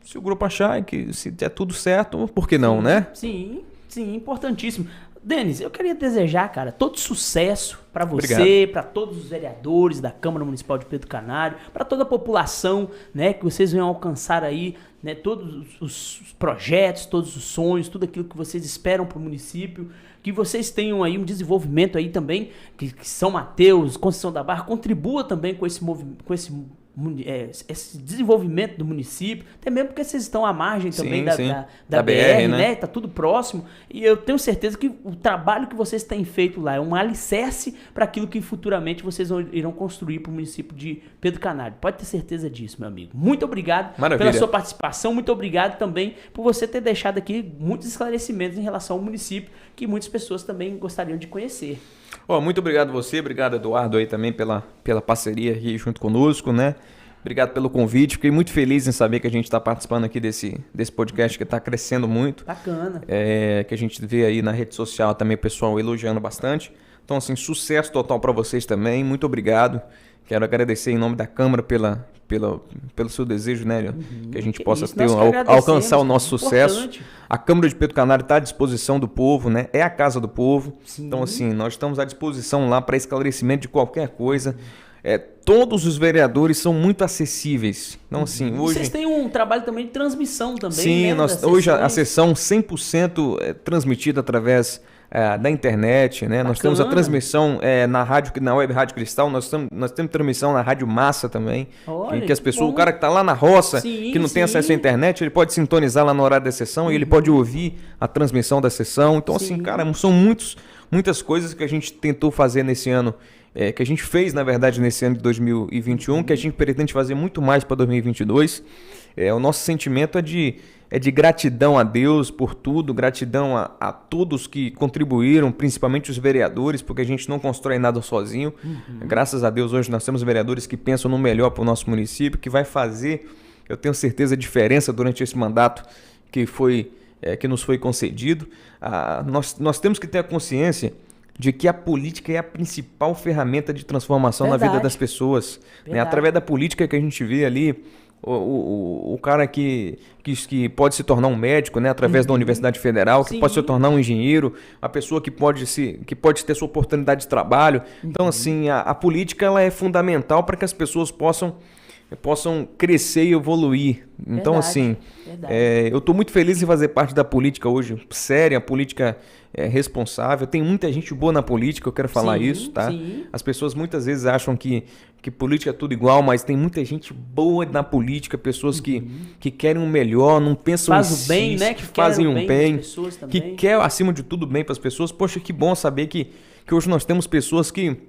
Se o grupo achar que se der tudo certo, por que não, né? Sim, importantíssimo. Denis, eu queria desejar, cara, todo sucesso para você, Obrigado. para todos os vereadores da Câmara Municipal de Pedro Canário, para toda a população, né, que vocês venham alcançar aí, né, todos os projetos, todos os sonhos, tudo aquilo que vocês esperam para o município, que vocês tenham aí um desenvolvimento aí também, que São Mateus, Conceição da Barra contribua também com esse movimento, com esse desenvolvimento do município, até mesmo porque vocês estão à margem também da BR, né? Tá tudo próximo, e eu tenho certeza que o trabalho que vocês têm feito lá é um alicerce para aquilo que futuramente vocês irão construir para o município de Pedro Canário. Pode ter certeza disso, meu amigo. Muito obrigado pela sua participação, muito obrigado também por você ter deixado aqui muitos esclarecimentos em relação ao município que muitas pessoas também gostariam de conhecer. Muito obrigado a você, obrigado Eduardo aí também pela parceria aqui junto conosco, né? Obrigado pelo convite, fiquei muito feliz em saber que a gente está participando aqui desse podcast que está crescendo muito. Bacana. Que a gente vê aí na rede social também o pessoal elogiando bastante. Então assim, sucesso total para vocês também, muito obrigado. Quero agradecer em nome da Câmara pelo seu desejo, né? Que a gente possa alcançar o nosso sucesso. A Câmara de Pedro Canário está à disposição do povo, né? É a casa do povo. Sim. Então, assim, nós estamos à disposição lá para esclarecimento de qualquer coisa. Todos os vereadores são muito acessíveis. Então, assim, hoje... Vocês têm um trabalho também de transmissão também, sim, né? Hoje a sessão 100% é transmitida através da internet, né? Nós temos a transmissão na Web Rádio Cristal, nós temos transmissão na Rádio Massa também. Olha, que as pessoas, o cara que está lá na roça, que não tem acesso à internet, ele pode sintonizar lá no horário da sessão e ele pode ouvir a transmissão da sessão. Então, assim, cara, são muitas coisas que a gente tentou fazer nesse ano, que a gente fez, na verdade, nesse ano de 2021, que a gente pretende fazer muito mais para 2022. O nosso sentimento é de gratidão a Deus por tudo, gratidão a todos que contribuíram, principalmente os vereadores, porque a gente não constrói nada sozinho. Graças a Deus, hoje nós temos vereadores que pensam no melhor para o nosso município, que vai fazer, eu tenho certeza, diferença durante esse mandato que nos foi concedido. Nós temos que ter a consciência de que a política é a principal ferramenta de transformação na vida das pessoas. Né? Através da política que a gente vê ali, o cara que pode se tornar um médico, né, através da Universidade Federal, que pode se tornar um engenheiro, a pessoa que pode ter sua oportunidade de trabalho. Então, assim, a política ela é fundamental para que as pessoas possam crescer e evoluir. Então, assim, eu estou muito feliz em fazer parte da política hoje, séria, a política responsável. Tem muita gente boa na política, eu quero falar isso, tá? Sim. As pessoas muitas vezes acham que política é tudo igual, mas tem muita gente boa na política, pessoas que querem o melhor, não pensam em si, bem, né? Que fazem o bem, que quer acima de tudo bem para as pessoas. Poxa, que bom saber que hoje nós temos pessoas que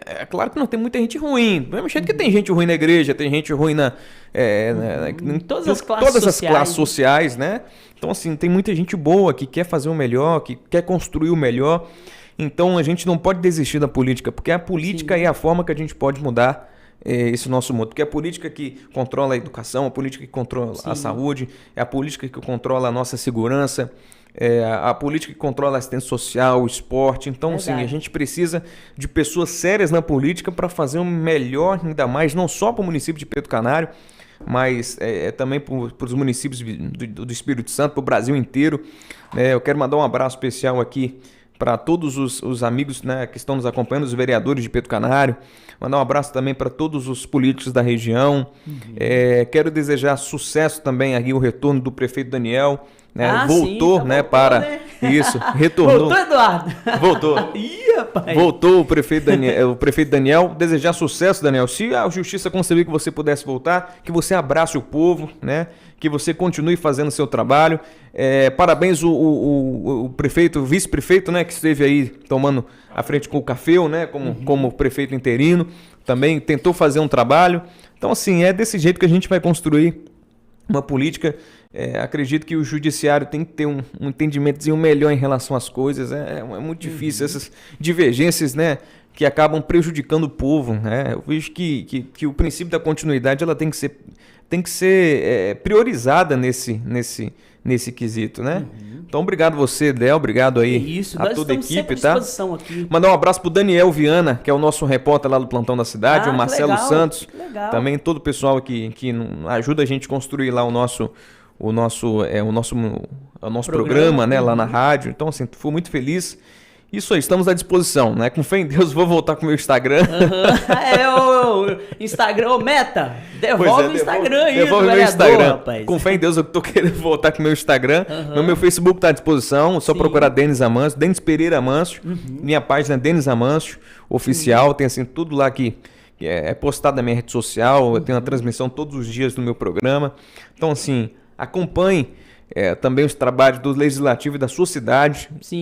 é claro que não tem muita gente ruim, do mesmo jeito que tem gente ruim na igreja, tem gente ruim em todas as classes sociais, né? Então, assim, tem muita gente boa que quer fazer o melhor, que quer construir o melhor. Então, a gente não pode desistir da política, porque a política é a forma que a gente pode mudar esse nosso mundo. Porque é a política que controla a educação, a política que controla a saúde, é a política que controla a nossa segurança, a política que controla a assistência social, o esporte. Então, sim, a gente precisa de pessoas sérias na política para fazer um melhor, ainda mais, não só para o município de Pedro Canário, mas também para os municípios do Espírito Santo, para o Brasil inteiro. Eu quero mandar um abraço especial aqui para todos os amigos, né, que estão nos acompanhando, os vereadores de Pedro Canário. Mandar um abraço também para todos os políticos da região. Quero desejar sucesso também aqui, o retorno do prefeito Daniel. Né? Voltou, sim, né, para... Né? Isso, retornou. Voltou, Eduardo? Voltou. Ih, rapaz. Voltou o prefeito Daniel. Desejar sucesso, Daniel. Se a justiça concebeu que você pudesse voltar, que você abrace o povo, né? Que você continue fazendo o seu trabalho. Parabéns o prefeito, o vice-prefeito, né, que esteve aí tomando a frente com o Cafeu, né, como prefeito interino. Também tentou fazer um trabalho. Então, assim, é desse jeito que a gente vai construir uma política. Acredito que o judiciário tem que ter um entendimentozinho melhor em relação às coisas. É muito difícil essas divergências, né, que acabam prejudicando o povo. Né? Eu vejo que o princípio da continuidade ela tem que ser priorizada nesse quesito, né? Então, obrigado você, Del, obrigado aí a toda a equipe, tá? Aqui. Mandar um abraço pro Daniel Viana, que é o nosso repórter lá do Plantão da Cidade, o Marcelo Santos, também todo o pessoal que ajuda a gente a construir lá o nosso programa, né, lá na rádio. Então, assim, fui muito feliz. Isso aí, estamos à disposição, né? Com fé em Deus, vou voltar com o meu Instagram. O Instagram, Meta, devolve o Instagram aí, devolve o meu Instagram, rapaz. Com fé em Deus, eu tô querendo voltar com o meu Instagram. No meu Facebook tá à disposição, só procurar Denis Amâncio, Denis Pereira Amâncio. Minha página é Denis Amâncio, oficial, tem assim tudo lá que é postado na minha rede social, eu tenho uma transmissão todos os dias do meu programa. Então, assim, acompanhe também os trabalhos do Legislativo e da sua cidade. Sim.